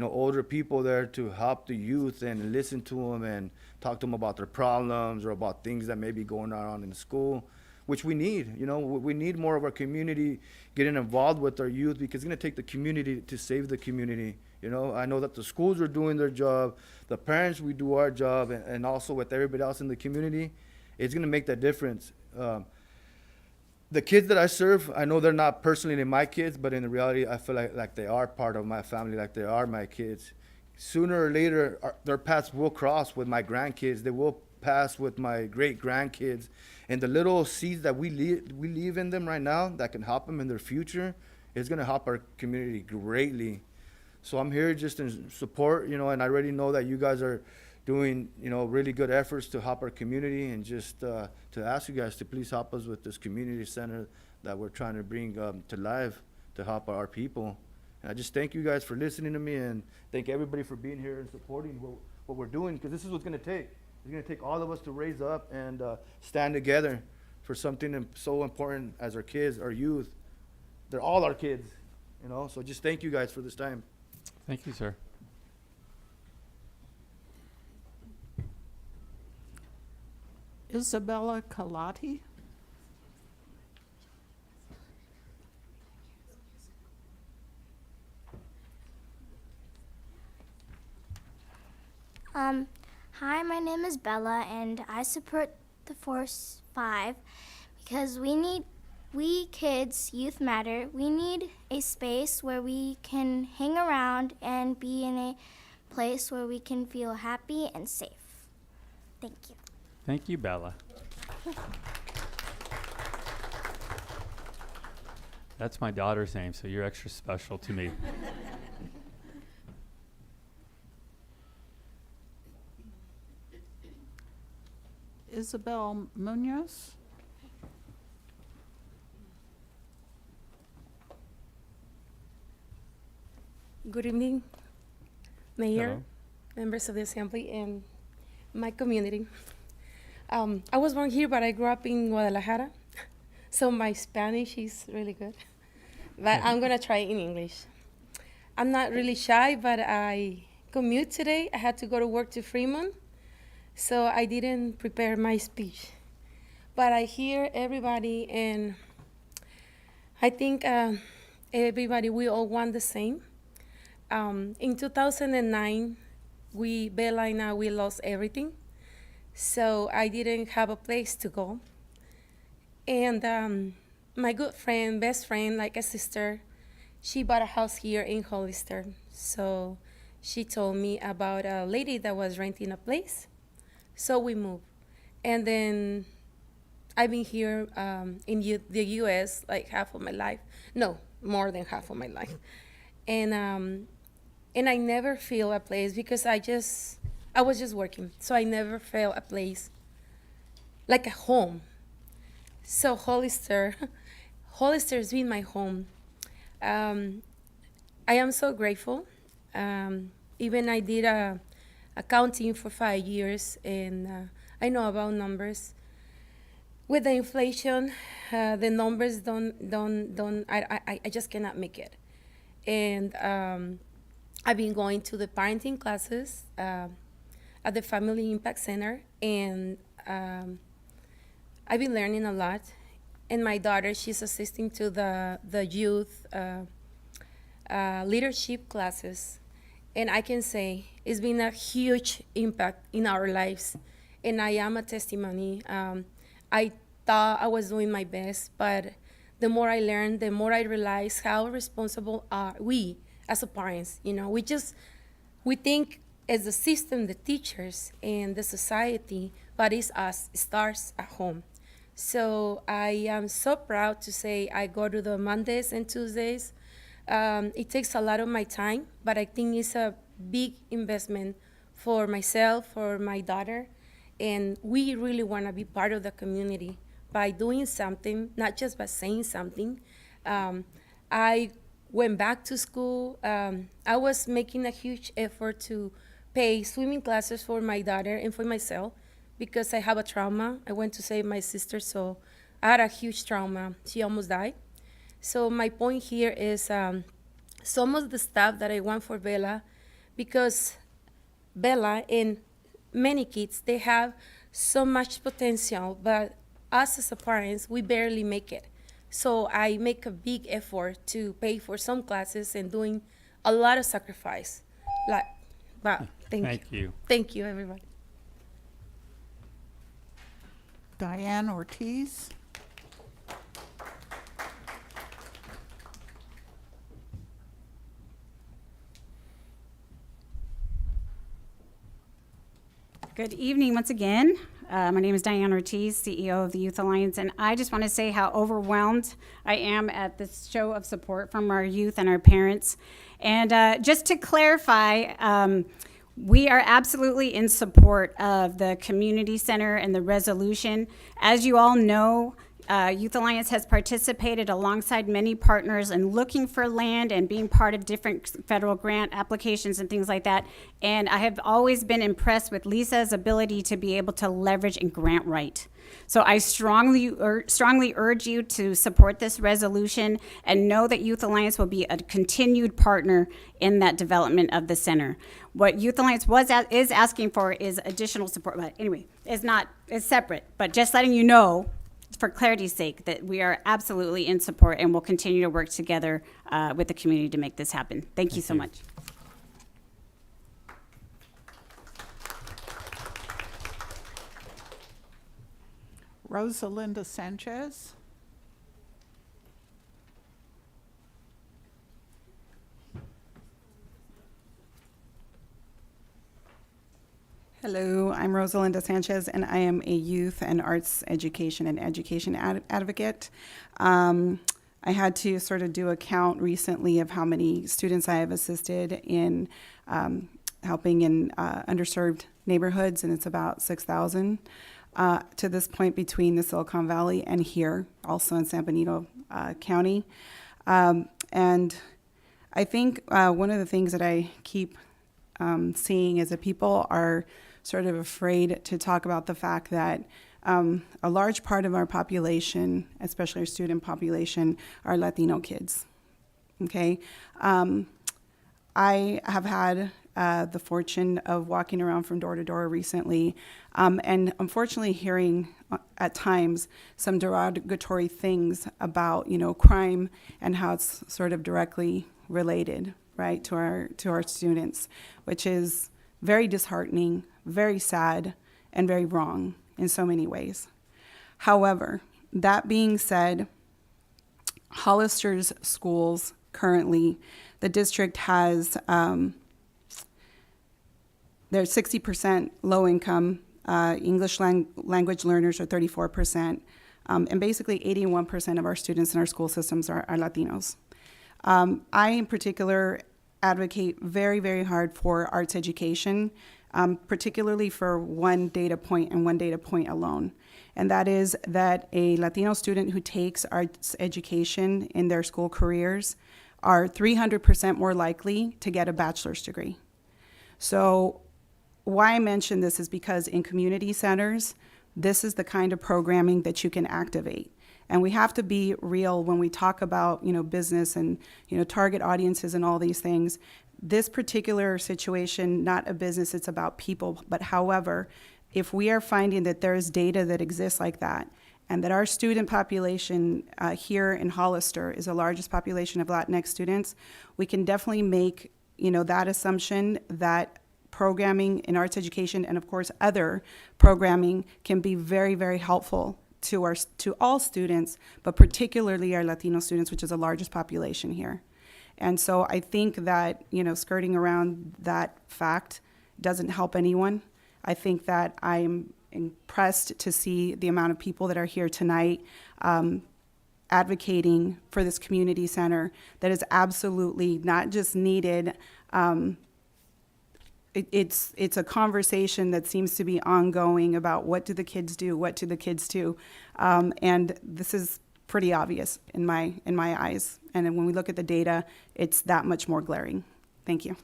older people there to help the youth and listen to them and talk to them about their problems or about things that may be going on in school, which we need. We need more of our community getting involved with our youth, because it's going to take the community to save the community. I know that the schools are doing their job, the parents, we do our job, and also with everybody else in the community, it's going to make that difference. The kids that I serve, I know they're not personally my kids, but in reality, I feel like they are part of my family, like they are my kids. Sooner or later, their paths will cross with my grandkids. They will pass with my great-grandkids. And the little seeds that we leave in them right now that can help them in their future is going to help our community greatly. So I'm here just in support, and I already know that you guys are doing, really good efforts to help our community, and just to ask you guys to please help us with this community center that we're trying to bring to life to help our people. And I just thank you guys for listening to me, and thank everybody for being here and supporting what we're doing, because this is what's going to take. It's going to take all of us to raise up and stand together for something so important as our kids, our youth. They're all our kids, so just thank you guys for this time. Thank you, sir. Isabella Kalati. Hi, my name is Bella, and I support the Force 5 because we kids, Youth Matter, we need a space where we can hang around and be in a place where we can feel happy and safe. Thank you. Thank you, Bella. That's my daughter's name, so you're extra special to me. Isabel Munoz. Good evening, Mayor, Hello. members of the Assembly, and my community. I was born here, but I grew up in Guadalajara, so my Spanish is really good. But I'm going to try in English. I'm not really shy, but I commute today. I had to go to work to Fremont, so I didn't prepare my speech. But I hear everybody, and I think everybody, we all want the same. In 2009, Bella and I, we lost everything. So I didn't have a place to go. And my good friend, best friend, like a sister, she bought a house here in Hollister. So she told me about a lady that was renting a place. So we moved. And then I've been here in the U.S. like half of my life. No, more than half of my life. And I never feel a place because I was just working. So I never felt a place like a home. So Hollister's been my home. I am so grateful. Even I did accounting for 5 years, and I know about numbers. With the inflation, the numbers I just cannot make it. And I've been going to the parenting classes at the Family Impact Center, and I've been learning a lot. And my daughter, she's assisting to the youth leadership classes. And I can say it's been a huge impact in our lives. And I am a testimony. I thought I was doing my best, but the more I learned, the more I realized how responsible are we as a parents. We think as the system, the teachers, and the society, but it's us. It starts at home. So I am so proud to say I go to the Mondays and Tuesdays. It takes a lot of my time, but I think it's a big investment for myself, for my daughter, and we really want to be part of the community by doing something, not just by saying something. I went back to school. I was making a huge effort to pay swimming classes for my daughter and for myself because I have a trauma. I went to save my sister, so I had a huge trauma. She almost died. So my point here is some of the stuff that I want for Bella, because Bella and many kids, they have so much potential, but us as a parents, we barely make it. So I make a big effort to pay for some classes and doing a lot of sacrifice. But thank you. Thank you, everybody. Diane Ortiz. Good evening once again. My name is Diane Ortiz, CEO of the Youth Alliance, and I just want to say how overwhelmed I am at this show of support from our youth and our parents. And just to clarify, we are absolutely in support of the community center and the resolution. As you all know, Youth Alliance has participated alongside many partners in looking for land and being part of different federal grant applications and things like that. And I have always been impressed with Lisa's ability to be able to leverage and grant write. So I strongly urge you to support this resolution and know that Youth Alliance will be a continued partner in that development of the center. What Youth Alliance is asking for is additional support, but anyway, it's separate. But just letting you know, for clarity's sake, that we are absolutely in support and will continue to work together with the community to make this happen. Thank you so much. Rosalinda Sanchez. Hello, I'm Rosalinda Sanchez, and I am a youth and arts education and education advocate. I had to sort of do a count recently of how many students I have assisted in helping in underserved neighborhoods, and it's about 6,000 to this point between the Silicon Valley and here, also in San Benito County. And I think one of the things that I keep seeing is that people are sort of afraid to talk about the fact that a large part of our population, especially our student population, are Latino kids. Okay? I have had the fortune of walking around from door to door recently, and unfortunately hearing at times some derogatory things about, crime and how it's sort of directly related, right, to our students, which is very disheartening, very sad, and very wrong in so many ways. However, that being said, Hollister's schools currently, the district has, they're 60% low income, English language learners are 34%, and basically 81% of our students in our school systems are Latinos. I, in particular, advocate very, very hard for arts education, particularly for one data point and one data point alone. And that is that a Latino student who takes arts education in their school careers are 300% more likely to get a bachelor's degree. So why I mention this is because in community centers, this is the kind of programming that you can activate. And we have to be real when we talk about, business and, target audiences and all these things. This particular situation, not a business, it's about people. But however, if we are finding that there is data that exists like that, and that our student population here in Hollister is the largest population of Latinx students, we can definitely make, that assumption that programming in arts education and of course other programming can be very, very helpful to all students, but particularly our Latino students, which is the largest population here. And so I think that, skirting around that fact doesn't help anyone. I think that I'm impressed to see the amount of people that are here tonight advocating for this community center that is absolutely not just needed. It's a conversation that seems to be ongoing about what do the kids do, and this is pretty obvious in my eyes. And then when we look at the data, it's that much more glaring. Thank you.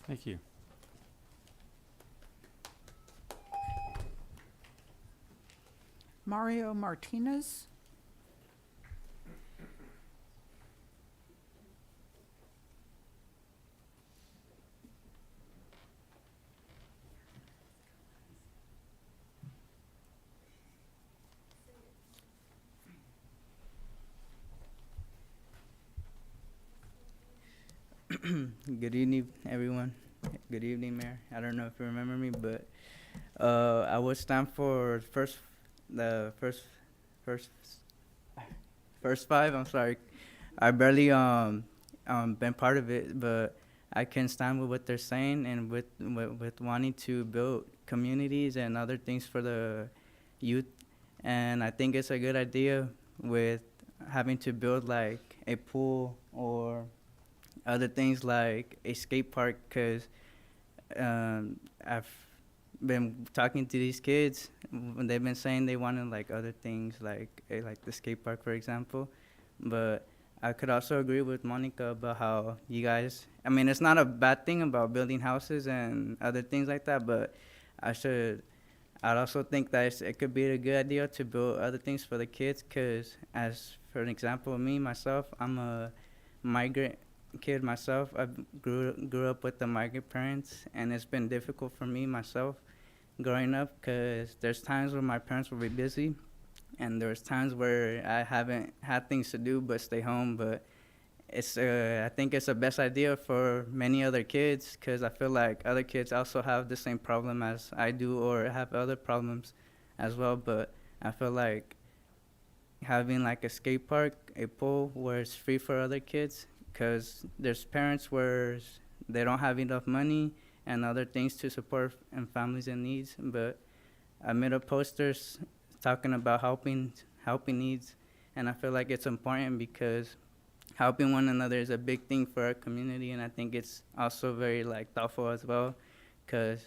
Thank you. Mario Martinez. Good evening, everyone. Good evening, Mayor. I don't know if you remember me, but I would stand for the first five. I'm sorry, I barely been part of it, but I can stand with what they're saying and with wanting to build communities and other things for the youth. And I think it's a good idea with having to build like a pool or other things like a skate park, because I've been talking to these kids when they've been saying they wanted like other things like the skate park, for example. But I could also agree with Monica about how you guys, I mean, it's not a bad thing about building houses and other things like that, but I'd also think that it could be a good idea to build other things for the kids, because as for an example, myself, I'm a migrant kid myself. I grew up with the migrant parents, and it's been difficult for me myself growing up, because there's times where my parents will be busy, and there's times where I haven't had things to do but stay home. But it's I think it's the best idea for many other kids, because I feel like other kids also have the same problem as I do or have other problems as well. But I feel like having like a skate park, a pool where it's free for other kids, because there's parents where they don't have enough money and other things to support and families in needs. But I made up posters talking about helping needs, and I feel like it's important because helping one another is a big thing for our community, and I think it's also very like thoughtful as well, because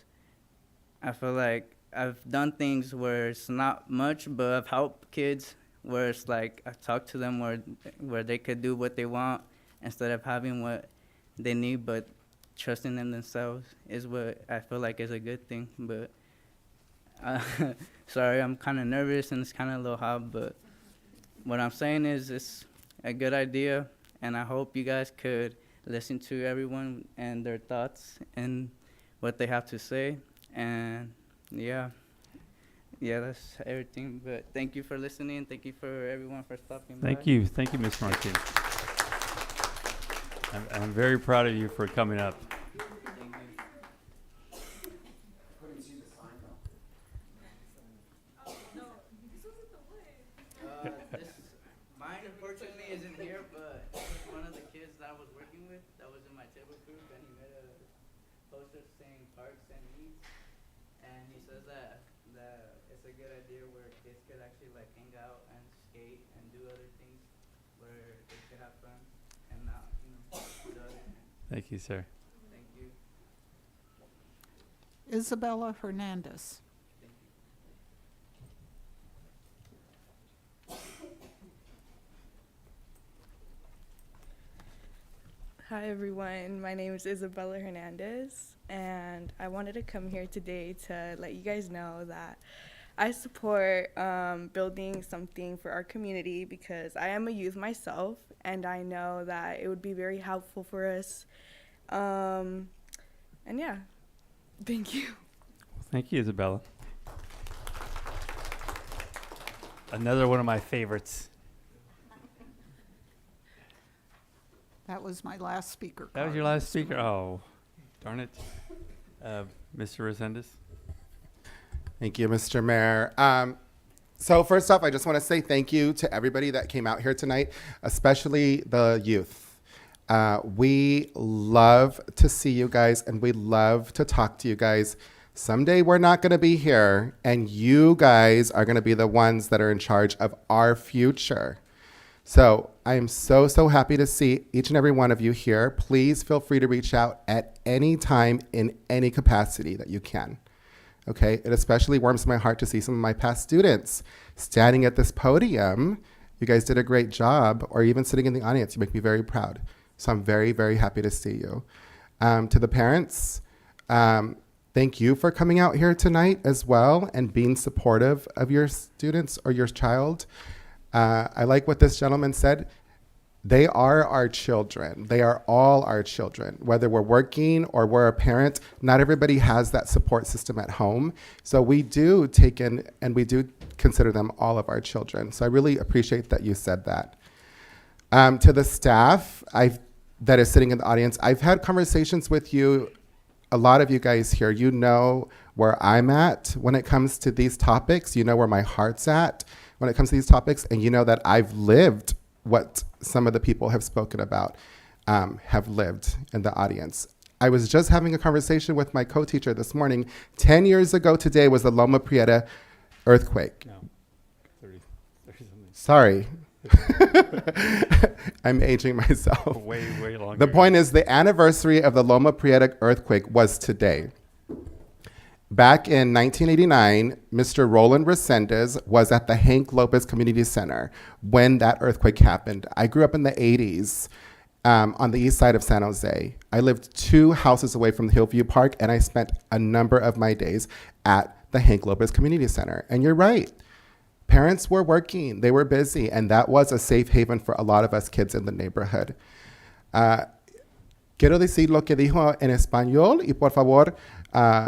I feel like I've done things where it's not much, but I've helped kids where it's like I talk to them where they could do what they want instead of having what they need, but trusting in themselves is what I feel like is a good thing. But sorry, I'm kind of nervous and it's kind of a little hot, but what I'm saying is it's a good idea, and I hope you guys could listen to everyone and their thoughts and what they have to say. And yeah, that's everything. But thank you for listening. Thank you for everyone for stopping by. Thank you, Mr. Martinez. I'm very proud of you for coming up. Mine unfortunately isn't here, but one of the kids that I was working with that was in my table group, and he made a poster saying parks and needs, and he says that it's a good idea where kids could actually like hang out and skate and do other things where they could have fun and not, do other things. Thank you, sir. Thank you. Isabella Hernandez. Hi everyone, my name is Isabella Hernandez, and I wanted to come here today to let you guys know that I support building something for our community, because I am a youth myself, and I know that it would be very helpful for us. And yeah, thank you. Thank you, Isabella. Another one of my favorites. That was my last speaker. That was your last speaker? Oh, darn it. Mr. Resendez? Thank you, Mr. Mayor. So first off, I just want to say thank you to everybody that came out here tonight, especially the youth. We love to see you guys, and we love to talk to you guys. Someday we're not going to be here, and you guys are going to be the ones that are in charge of our future. So I am so happy to see each and every one of you here. Please feel free to reach out at any time in any capacity that you can. Okay, it especially warms my heart to see some of my past students standing at this podium. You guys did a great job, or even sitting in the audience. You make me very proud. So I'm very happy to see you. To the parents, thank you for coming out here tonight as well and being supportive of your students or your child. I like what this gentleman said. They are our children. They are all our children. Whether we're working or we're a parent, not everybody has that support system at home. So we do take in and we do consider them all of our children. So I really appreciate that you said that. To the staff, I've that is sitting in the audience, I've had conversations with you, a lot of you guys here. You know where I'm at when it comes to these topics. You know where my heart's at when it comes to these topics. And you know that I've lived what some of the people have spoken about, have lived in the audience. I was just having a conversation with my co-teacher this morning. 10 years ago today was the Loma Prieta earthquake. No, 30 something. Sorry. I'm aging myself. Way longer. The point is, the anniversary of the Loma Prieta earthquake was today. Back in 1989, Mr. Roland Resendez was at the Hank Lopez Community Center when that earthquake happened. I grew up in the 80s on the east side of San Jose. I lived 2 houses away from the Hillview Park, and I spent a number of my days at the Hank Lopez Community Center. And you're right. Parents were working, they were busy, and that was a safe haven for a lot of us kids in the neighborhood. Quiero decir lo que dijo en español y por favor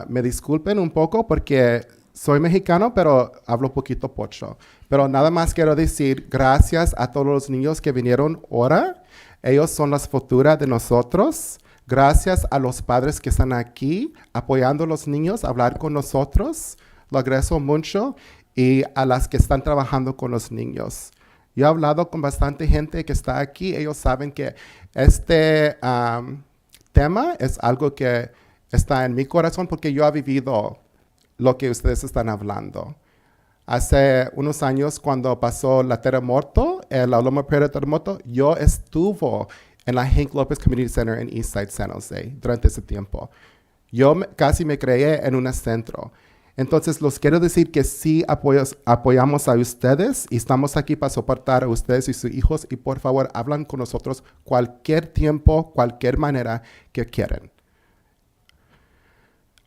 me disculpen un poco porque soy mexicano pero hablo poquito pocho. Pero nada más quiero decir gracias a todos los niños que vinieron ahora. Ellos son la futura de nosotros. Gracias a los padres que están aquí apoyando a los niños a hablar con nosotros. Lo agradezco mucho. Y a las que están trabajando con los niños. Yo he hablado con bastante gente que está aquí. Ellos saben que este tema es algo que está en mi corazón porque yo he vivido lo que ustedes están hablando. Hace unos años, cuando pasó la terremoto, la Loma Prieta terremoto, yo estuve en la Hank Lopez Community Center en Eastside San Jose durante ese tiempo. Yo casi me creé en un centro. Entonces, los quiero decir que sí apoyamos a ustedes y estamos aquí para soportar a ustedes y sus hijos y por favor, hablan con nosotros cualquier tiempo, cualquier manera que quieran.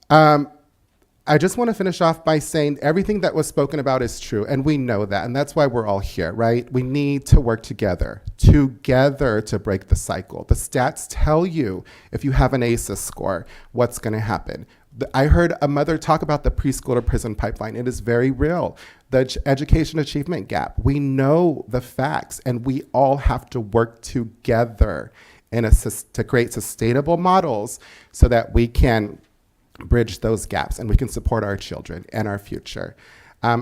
I just want to finish off by saying everything that was spoken about is true, and we know that, and that's why we're all here, right? We need to work together to break the cycle. The stats tell you if you have an ACEs score, what's going to happen. I heard a mother talk about the preschool to prison pipeline. It is very real. The education achievement gap. We know the facts, and we all have to work together to create sustainable models so that we can bridge those gaps and we can support our children and our future.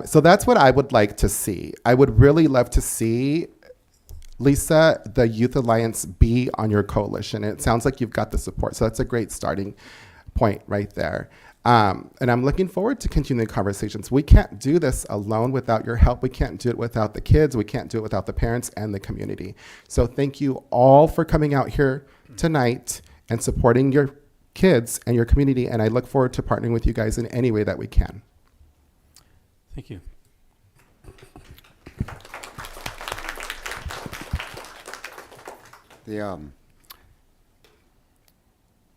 So that's what I would like to see. I would really love to see, Lisa, the Youth Alliance be on your coalition. And it sounds like you've got the support. So that's a great starting point right there. And I'm looking forward to continuing conversations. We can't do this alone without your help. We can't do it without the kids. We can't do it without the parents and the community. So thank you all for coming out here tonight and supporting your kids and your community. And I look forward to partnering with you guys in any way that we can. Thank you.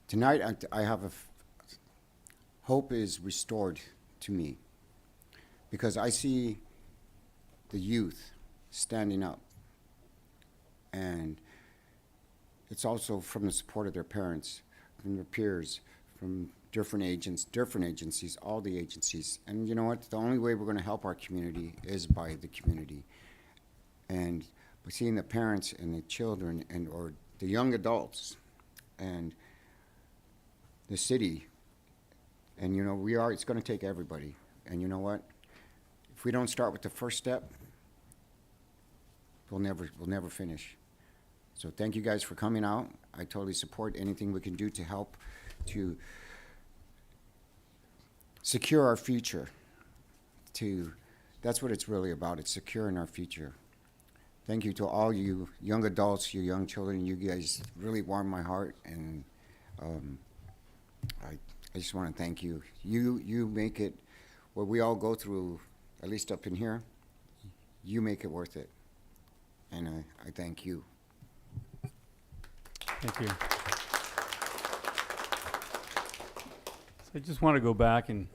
Tonight I have hope is restored to me because I see the youth standing up, and it's also from the support of their parents, from their peers, from different agencies, all the agencies. And you know what? The only way we're going to help our community is by the community. And by seeing the parents and the children or the young adults and the city, and you know, it's going to take everybody. And you know what? If we don't start with the first step, we'll never finish. So thank you guys for coming out. I totally support anything we can do to help to secure our future. That's what it's really about. It's securing our future. Thank you to all you young adults, you young children. You guys really warm my heart, and I just want to thank you. You make it what we all go through, at least up in here. You make it worth it, and I thank you. Thank you. So I just want to go back and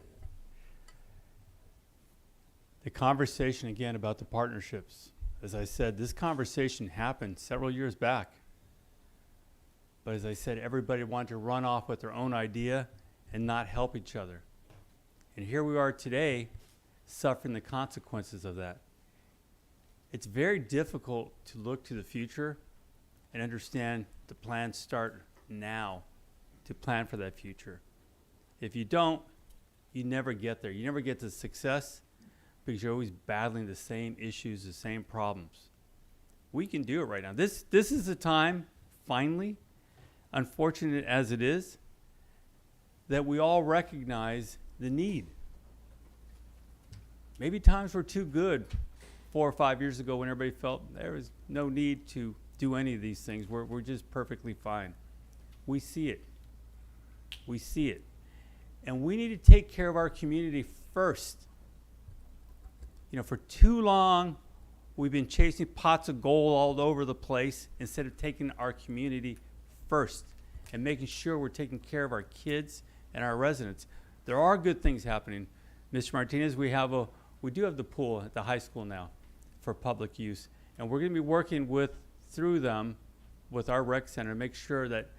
the conversation again about the partnerships. As I said, this conversation happened several years back. But as I said, everybody wanted to run off with their own idea and not help each other. And here we are today suffering the consequences of that. It's very difficult to look to the future and understand the plans start now to plan for that future. If you don't, you never get there. You never get to success because you're always battling the same issues, the same problems. We can do it right now. This is the time, finally, unfortunate as it is, that we all recognize the need. Maybe times were too good 4 or 5 years ago when everybody felt there was no need to do any of these things. We're just perfectly fine. We see it. We see it. And we need to take care of our community first. You know, for too long, we've been chasing pots of gold all over the place instead of taking our community first and making sure we're taking care of our kids and our residents. There are good things happening. Mr. Martinez, we do have the pool at the high school now for public use, and we're going to be working through them with our rec center to make sure that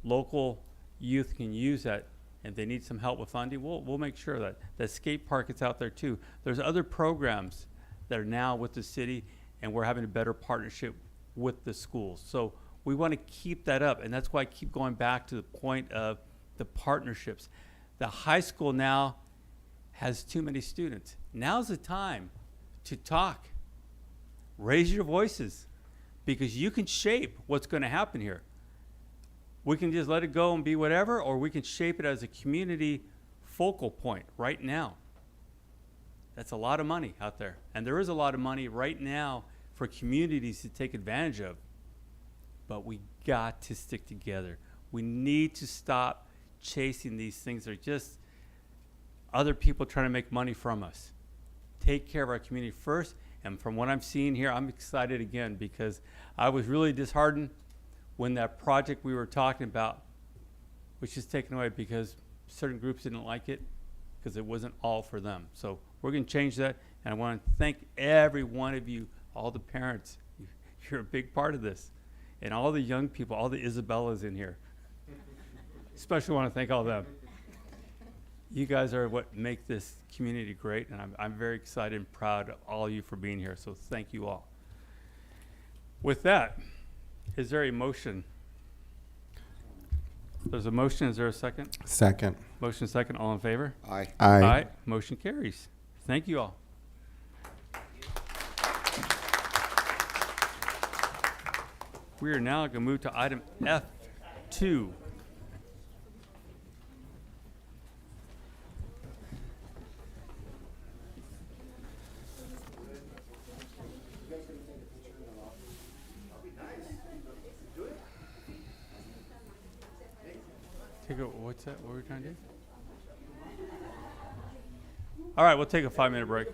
local youth can use that. And if they need some help with funding, we'll make sure that the skate park is out there too. There's other programs that are now with the city, and we're having a better partnership with the schools. So we want to keep that up, and that's why I keep going back to the point of the partnerships. The high school now has too many students. Now's the time to talk. Raise your voices, because you can shape what's going to happen here. We can just let it go and be whatever, or we can shape it as a community focal point right now. That's a lot of money out there. And there is a lot of money right now for communities to take advantage of. But we got to stick together. We need to stop chasing these things. They're just other people trying to make money from us. Take care of our community first. And from what I'm seeing here, I'm excited again, because I was really disheartened when that project we were talking about was just taken away because certain groups didn't like it, because it wasn't all for them. So we're going to change that, and I want to thank every one of you, all the parents. You're a big part of this, and all the young people, all the Isabellas in here. Especially want to thank all of them. You guys are what make this community great, and I'm very excited and proud of all of you for being here, so thank you all. With that, is there a motion? There's a motion. Is there a second? Second. Motion second. All in favor? Aye. Aye. Aye. Motion carries. Thank you all. We are now going to move to item F2. What's that? What are we trying to do? All right, we'll take a 5-minute break.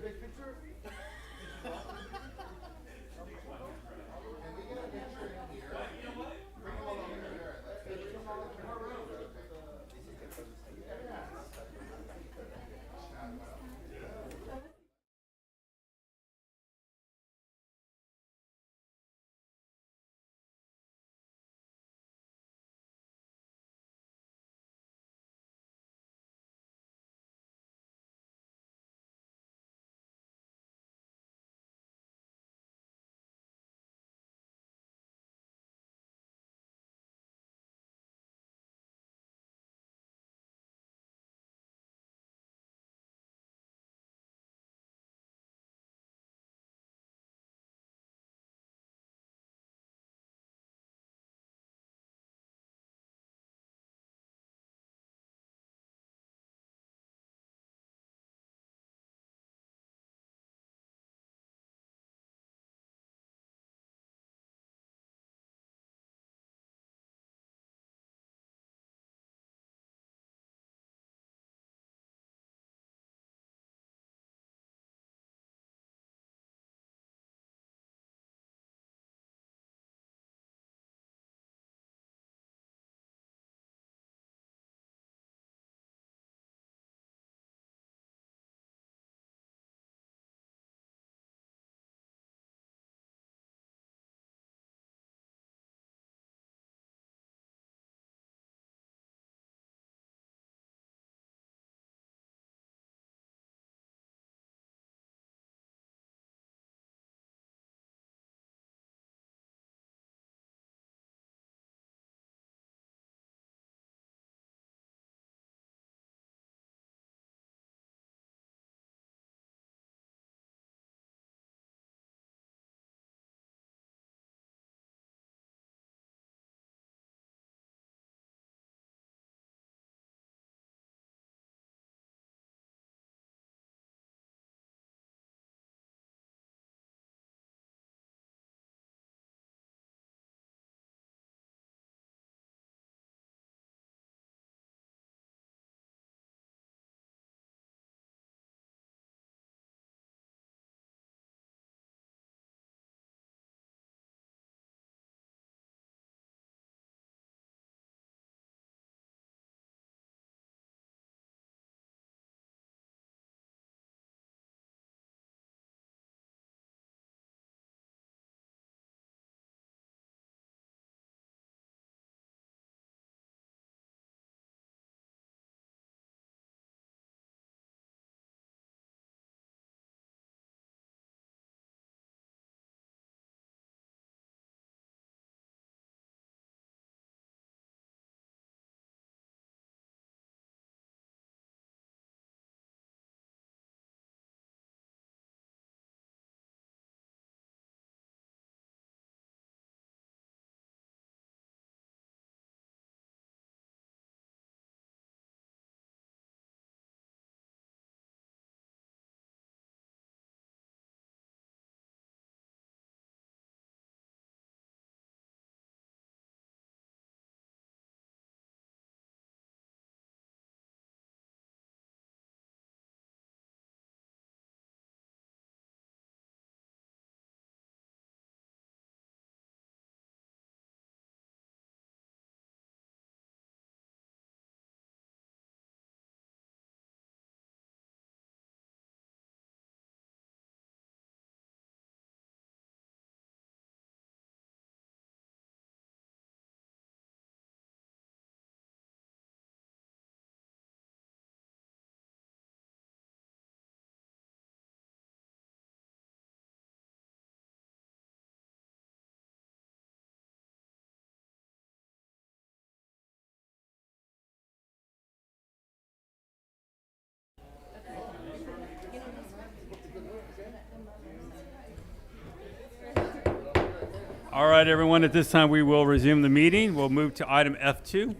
All right, everyone, at this time we will resume the meeting. We'll move to item F2.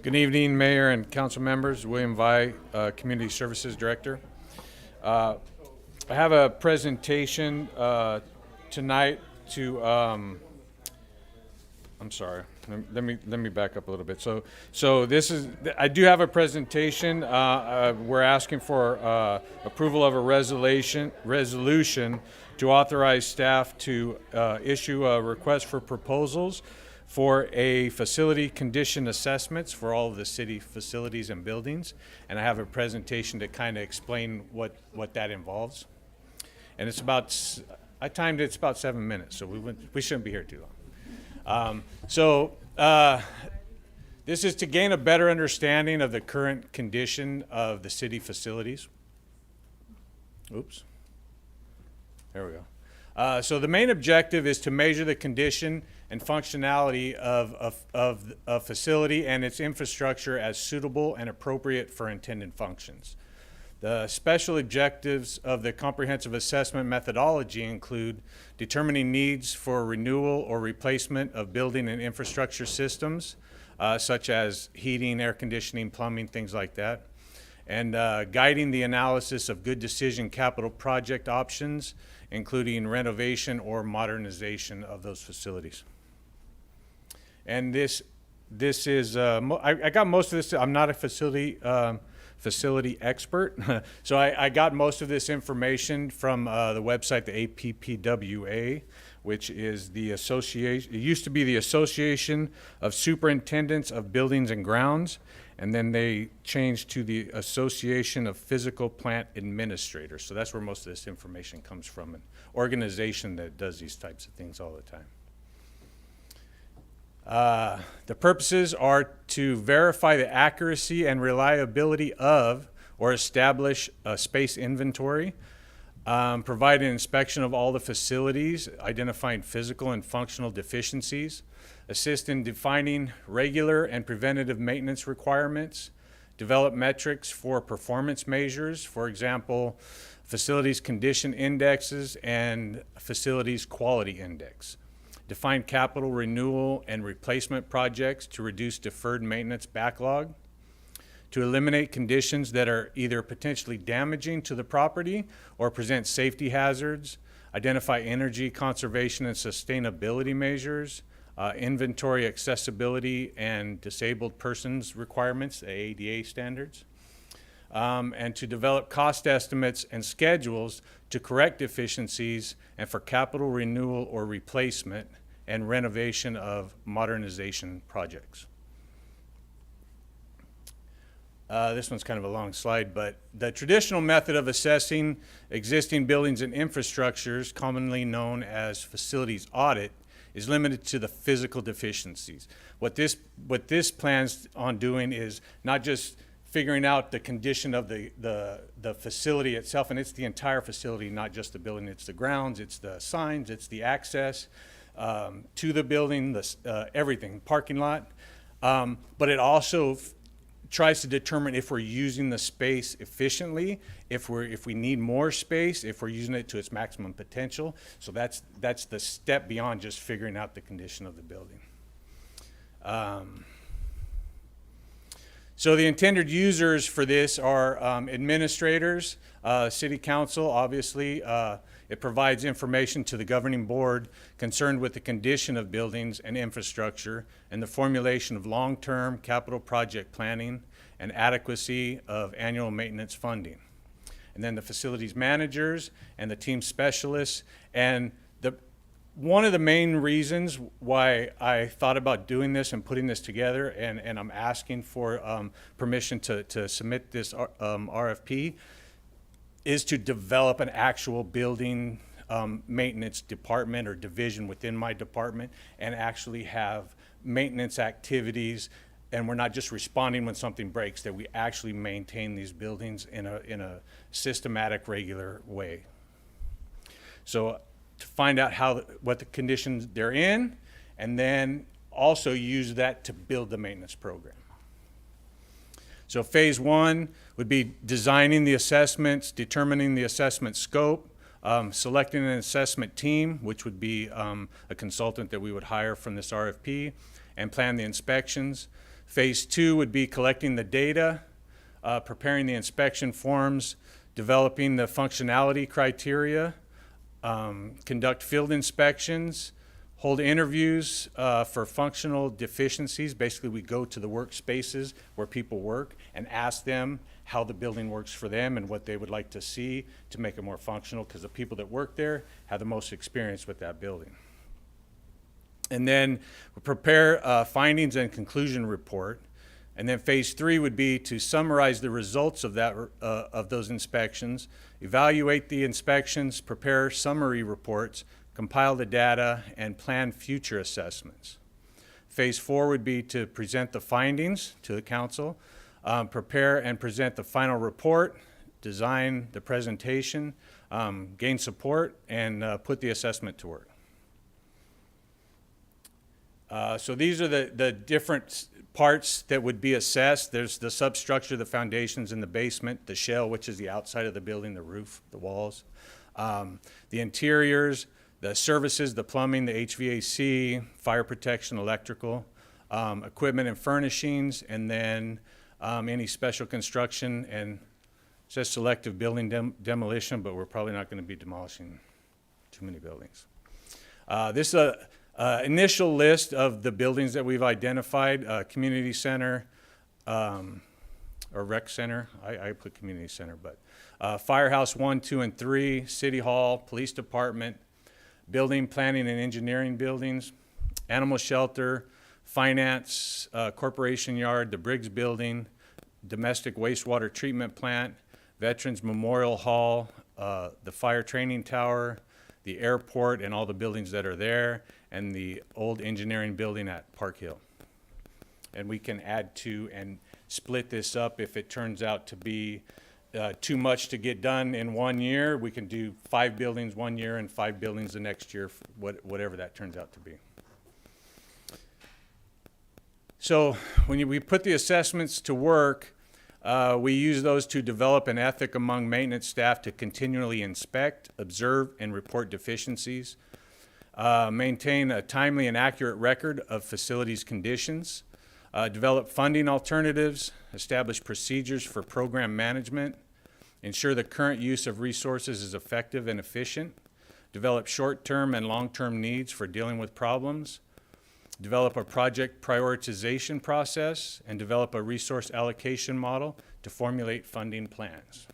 Good evening, Mayor and council members. William Vai, Community Services Director. I have a presentation tonight to, I'm sorry, let me back up a little bit. So this is, I do have a presentation. We're asking for approval of a resolution to authorize staff to issue a request for proposals for a facility condition assessments for all of the city facilities and buildings. And I have a presentation to kind of explain what that involves. And it's about, I timed it, it's about 7 minutes, so we shouldn't be here too long. This is to gain a better understanding of the current condition of the city facilities. Oops. There we go. So the main objective is to measure the condition and functionality of a facility and its infrastructure as suitable and appropriate for intended functions. The special objectives of the comprehensive assessment methodology include determining needs for renewal or replacement of building and infrastructure systems, such as heating, air conditioning, plumbing, things like that, and guiding the analysis of good decision capital project options, including renovation or modernization of those facilities. And this is, I got most of this, I'm not a facility expert, so I got most of this information from the website, the APPWA, which is the association, it used to be the Association of Superintendents of Buildings and Grounds, and then they changed to the Association of Physical Plant Administrators. So that's where most of this information comes from, an organization that does these types of things all the time. The purposes are to verify the accuracy and reliability of or establish a space inventory, provide an inspection of all the facilities, identifying physical and functional deficiencies, assist in defining regular and preventative maintenance requirements, develop metrics for performance measures, for example, facilities condition indexes and facilities quality index. Define capital renewal and replacement projects to reduce deferred maintenance backlog, to eliminate conditions that are either potentially damaging to the property or present safety hazards, identify energy conservation and sustainability measures, inventory accessibility and disabled persons requirements, the ADA standards, and to develop cost estimates and schedules to correct deficiencies and for capital renewal or replacement and renovation of modernization projects. This one's kind of a long slide, but the traditional method of assessing existing buildings and infrastructures, commonly known as facilities audit, is limited to the physical deficiencies. What this plans on doing is not just figuring out the condition of the facility itself, and it's the entire facility, not just the building. It's the grounds, it's the signs, it's the access to the building, everything, parking lot. But it also tries to determine if we're using the space efficiently, if we need more space, if we're using it to its maximum potential. So that's the step beyond just figuring out the condition of the building. So the intended users for this are administrators, city council, obviously. It provides information to the governing board concerned with the condition of buildings and infrastructure and the formulation of long-term capital project planning and adequacy of annual maintenance funding. And then the facilities managers and the team specialists. And one of the main reasons why I thought about doing this and putting this together, and I'm asking for permission to submit this RFP, is to develop an actual building maintenance department or division within my department and actually have maintenance activities, and we're not just responding when something breaks, that we actually maintain these buildings in a systematic, regular way. So to find out what the conditions they're in, and then also use that to build the maintenance program. So phase one would be designing the assessments, determining the assessment scope, Selecting an assessment team, which would be a consultant that we would hire from this RFP, and plan the inspections. Phase 2 would be collecting the data, preparing the inspection forms, developing the functionality criteria, conduct field inspections, hold interviews for functional deficiencies. Basically, we go to the workspaces where people work and ask them how the building works for them and what they would like to see to make it more functional, because the people that work there have the most experience with that building. And then we prepare a findings and conclusion report. And then phase 3 would be to summarize the results of those inspections, evaluate the inspections, prepare summary reports, compile the data, and plan future assessments. Phase 4 would be to present the findings to the council, prepare and present the final report, design the presentation, gain support, and put the assessment to work. So these are the different parts that would be assessed. There's the substructure, the foundations in the basement, the shell, which is the outside of the building, the roof, the walls, the interiors, the services, the plumbing, the HVAC, fire protection, electrical, equipment and furnishings, and then any special construction, and just selective building demolition, but we're probably not going to be demolishing too many buildings. This is a initial list of the buildings that we've identified: community center, or rec center. I put community center, but firehouse 1, 2, and 3, city hall, police department, building planning and engineering buildings, animal shelter, finance, corporation yard, the Briggs building, domestic wastewater treatment plant, Veterans Memorial Hall, the fire training tower, the airport and all the buildings that are there, and the old engineering building at Park Hill. And we can add to and split this up if it turns out to be too much to get done in 1 year. We can do 5 buildings 1 year and 5 buildings the next year, whatever that turns out to be. So when we put the assessments to work, we use those to develop an ethic among maintenance staff to continually inspect, observe, and report deficiencies, maintain a timely and accurate record of facilities conditions, develop funding alternatives, establish procedures for program management, ensure the current use of resources is effective and efficient, develop short-term and long-term needs for dealing with problems, develop a project prioritization process, and develop a resource allocation model to formulate funding plans.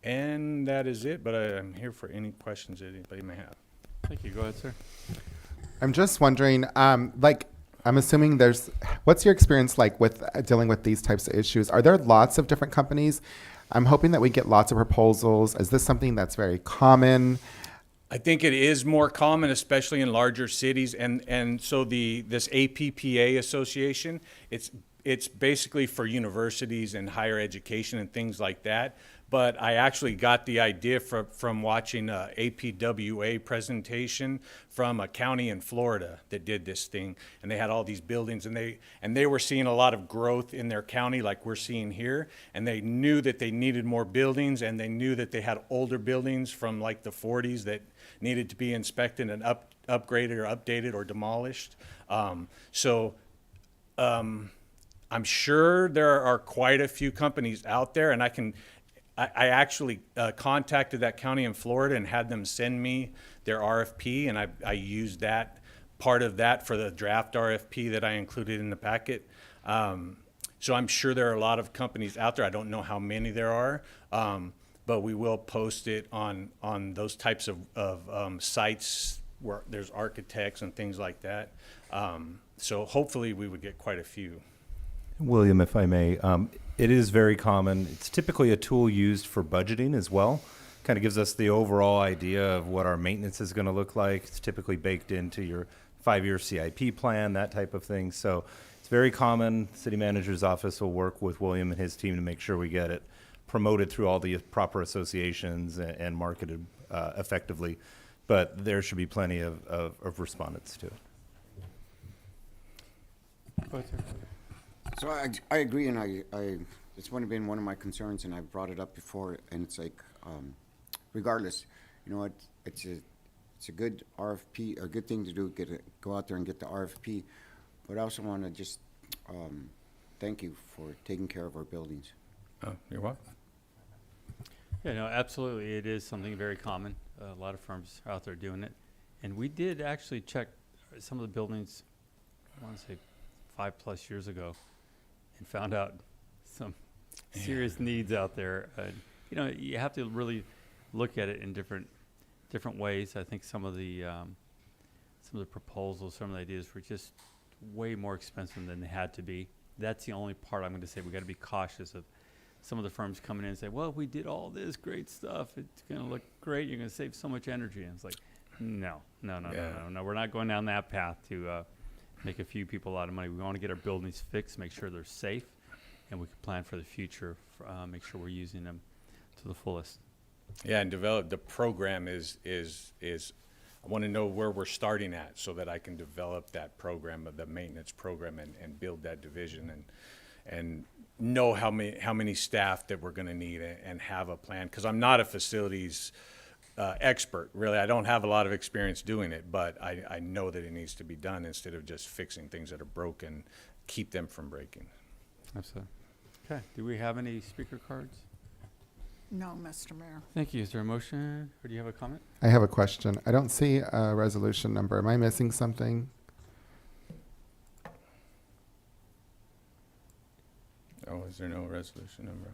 And that is it, but I'm here for any questions that anybody may have. Thank you. Go ahead, sir. I'm just wondering, I'm assuming what's your experience like with dealing with these types of issues? Are there lots of different companies? I'm hoping that we get lots of proposals. Is this something that's very common? I think it is more common, especially in larger cities, and so this APPA association, it's basically for universities and higher education and things like that. But I actually got the idea from watching a APWA presentation from a county in Florida that did this thing, and they had all these buildings, and they were seeing a lot of growth in their county like we're seeing here, and they knew that they needed more buildings, and they knew that they had older buildings from like the 40s that needed to be inspected and upgraded or updated or demolished. I'm sure there are quite a few companies out there, and I actually contacted that county in Florida and had them send me their RFP, and I used that part of that for the draft RFP that I included in the packet. So I'm sure there are a lot of companies out there. I don't know how many there are, but we will post it on those types of sites where there's architects and things like that. So hopefully we would get quite a few. William, if I may, it is very common. It's typically a tool used for budgeting as well. Kind of gives us the overall idea of what our maintenance is going to look like. It's typically baked into your 5-year CIP plan, that type of thing. So it's very common. City manager's office will work with William and his team to make sure we get it promoted through all the proper associations and marketed effectively. But there should be plenty of respondents to it. Go ahead, sir. So I agree, and I it's been one of my concerns, and I've brought it up before, and it's like regardless, you know, it's a good RFP, a good thing to do, go out there and get the RFP. But I also want to just thank you for taking care of our buildings. Oh, you're welcome. Yeah, no, absolutely. It is something very common. A lot of firms are out there doing it. And we did actually check some of the buildings, I want to say 5+ years ago, and found out some serious needs out there. You know, you have to really look at it in different ways. I think some of the proposals, some of the ideas were just way more expensive than they had to be. That's the only part I'm going to say we got to be cautious of. Some of the firms coming in and say, well, we did all this great stuff. It's going to look great. You're going to save so much energy. And it's like, no. We're not going down that path to make a few people a lot of money. We want to get our buildings fixed, make sure they're safe, and we can plan for the future, make sure we're using them to the fullest. Yeah, and develop the program is I want to know where we're starting at so that I can develop that program, the maintenance program, and build that division and know how many staff that we're going to need and have a plan. Because I'm not a facilities expert, really. I don't have a lot of experience doing it, but I know that it needs to be done instead of just fixing things that are broken, keep them from breaking. Absolutely. Okay. Do we have any speaker cards? No, Mr. Mayor. Thank you. Is there a motion, or do you have a comment? I have a question. I don't see a resolution number. Am I missing something? Oh, is there no resolution number?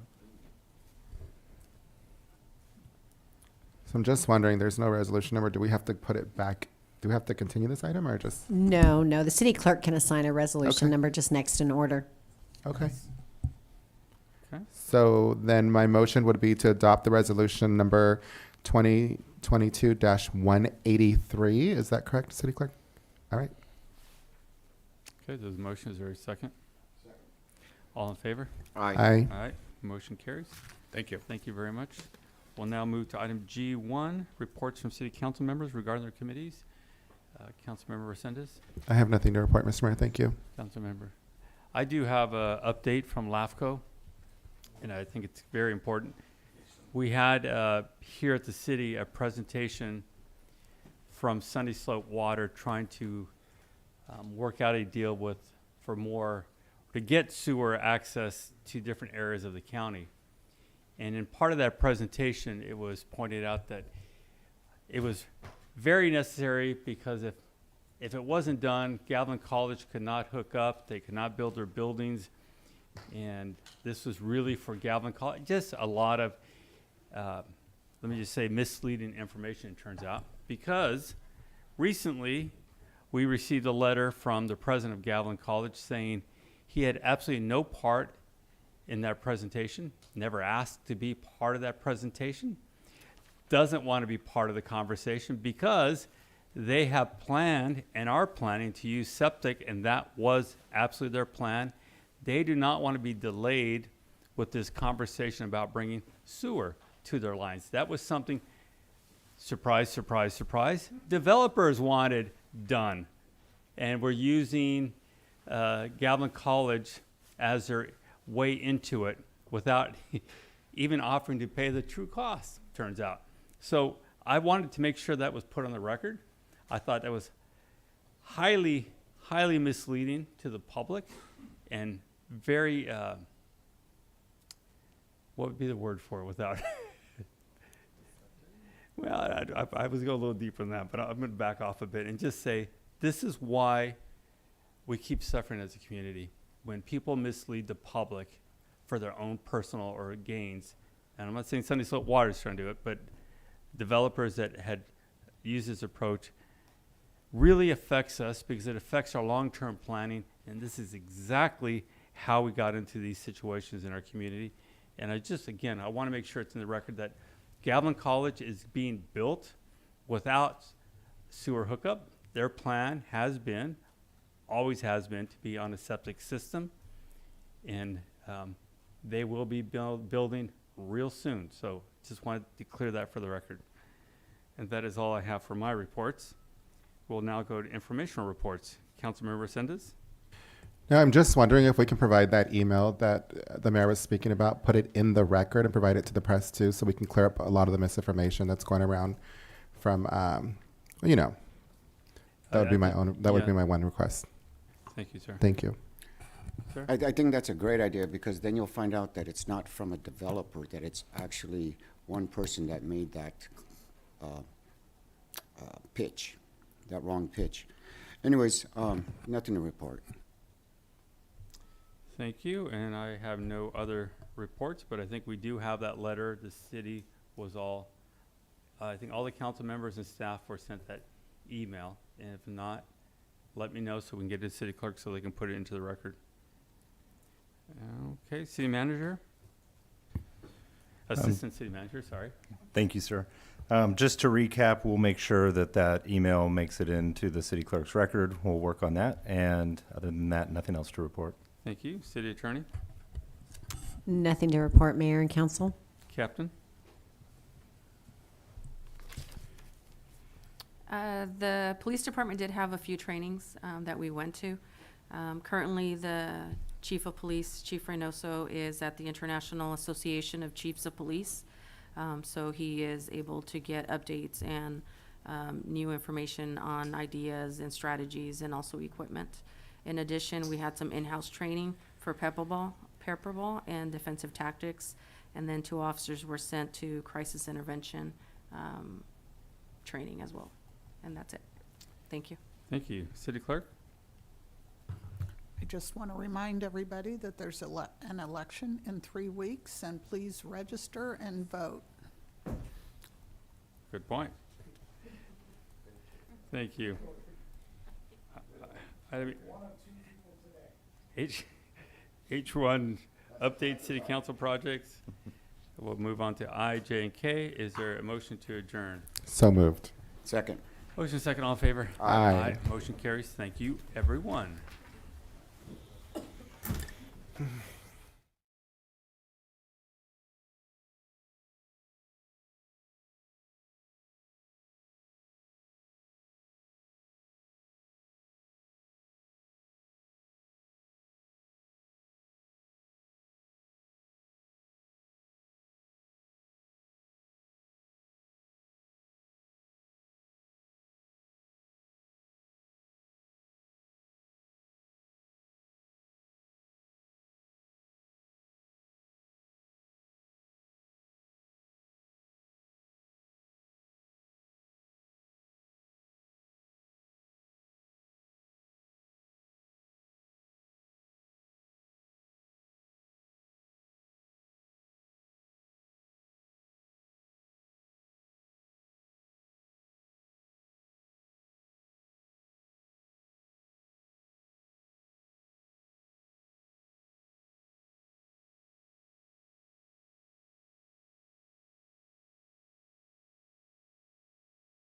So I'm just wondering, there's no resolution number. Do we have to put it back? Do we have to continue this item or just? No, the city clerk can assign a resolution Okay. number just next in order. Okay. Okay. So then my motion would be to adopt the resolution number 2022-183. Is that correct, City Clerk? All right. Okay, there's a motion. Is there a second? Second. All in favor? Aye. All right, motion carries. Thank you. Thank you very much. We'll now move to item G1, reports from city council members regarding their committees. Councilmember Resendez. I have nothing to report, Mr. Mayor. Thank you. Councilmember. I do have an update from LAFCO, and I think it's very important. We had here at the city a presentation from Sunny Slope Water trying to work out a deal to get sewer access to different areas of the county. And in part of that presentation, it was pointed out that it was very necessary because if it wasn't done, Galvin College could not hook up, they could not build their buildings, and this was really for Galvin College. Just a lot of, let me just say, misleading information, it turns out, because recently we received a letter from the president of Galvin College saying he had absolutely no part in that presentation, never asked to be part of that presentation, doesn't want to be part of the conversation because they have planned and are planning to use septic, and that was absolutely their plan. They do not want to be delayed with this conversation about bringing sewer to their lines. That was something, surprise, surprise, surprise, developers wanted done. And we're using Galvin College as their way into it without even offering to pay the true cost, turns out. So I wanted to make sure that was put on the record. I thought that was highly, highly misleading to the public and very, what would be the word for it without? Well, I was going a little deeper than that, but I'm going to back off a bit and just say this is why we keep suffering as a community. When people mislead the public for their own personal or gains, and I'm not saying Sunny Slope Water is trying to do it, but developers that had used this approach really affects us because it affects our long-term planning, and this is exactly how we got into these situations in our community. And I want to make sure it's in the record that Galvin College is being built without sewer hookup. Their plan has been, always has been, to be on a septic system, and they will be building real soon. So just wanted to clear that for the record. And that is all I have for my reports. We'll now go to informational reports. Councilmember Resendez. No, I'm just wondering if we can provide that email that the mayor was speaking about, put it in the record and provide it to the press too, so we can clear up a lot of the misinformation that's going around from, you know, that would be my own, that would be my one request. Thank you, sir. Thank you. Sir? I think that's a great idea, because then you'll find out that it's not from a developer, that it's actually one person that made that pitch, that wrong pitch. Anyways, nothing to report. Thank you, and I have no other reports, but I think we do have that letter. The city was all, I think all the council members and staff were sent that email, and if not, let me know so we can get it to the city clerk so they can put it into the record. Okay, city manager? Assistant city manager, sorry. Thank you, sir. Just to recap, we'll make sure that that email makes it into the city clerk's record. We'll work on that, and other than that, nothing else to report. Thank you. City attorney? Nothing to report, Mayor and Council. Captain? The police department did have a few trainings that we went to. Currently, the chief of police, Chief Reynoso, is at the International Association of Chiefs of Police. So he is able to get updates and new information on ideas and strategies and also equipment. In addition, we had some in-house training for pepperball and defensive tactics. And then 2 officers were sent to crisis intervention training as well. And that's it. Thank you. Thank you. City clerk? I just want to remind everybody that there's an election in 3 weeks, and please register and vote. Good point. Thank you. H1, update city council projects. We'll move on to I, J, and K. Is there a motion to adjourn? So moved. Second. Motion second, all in favor? Aye. Motion carries. Thank you, everyone.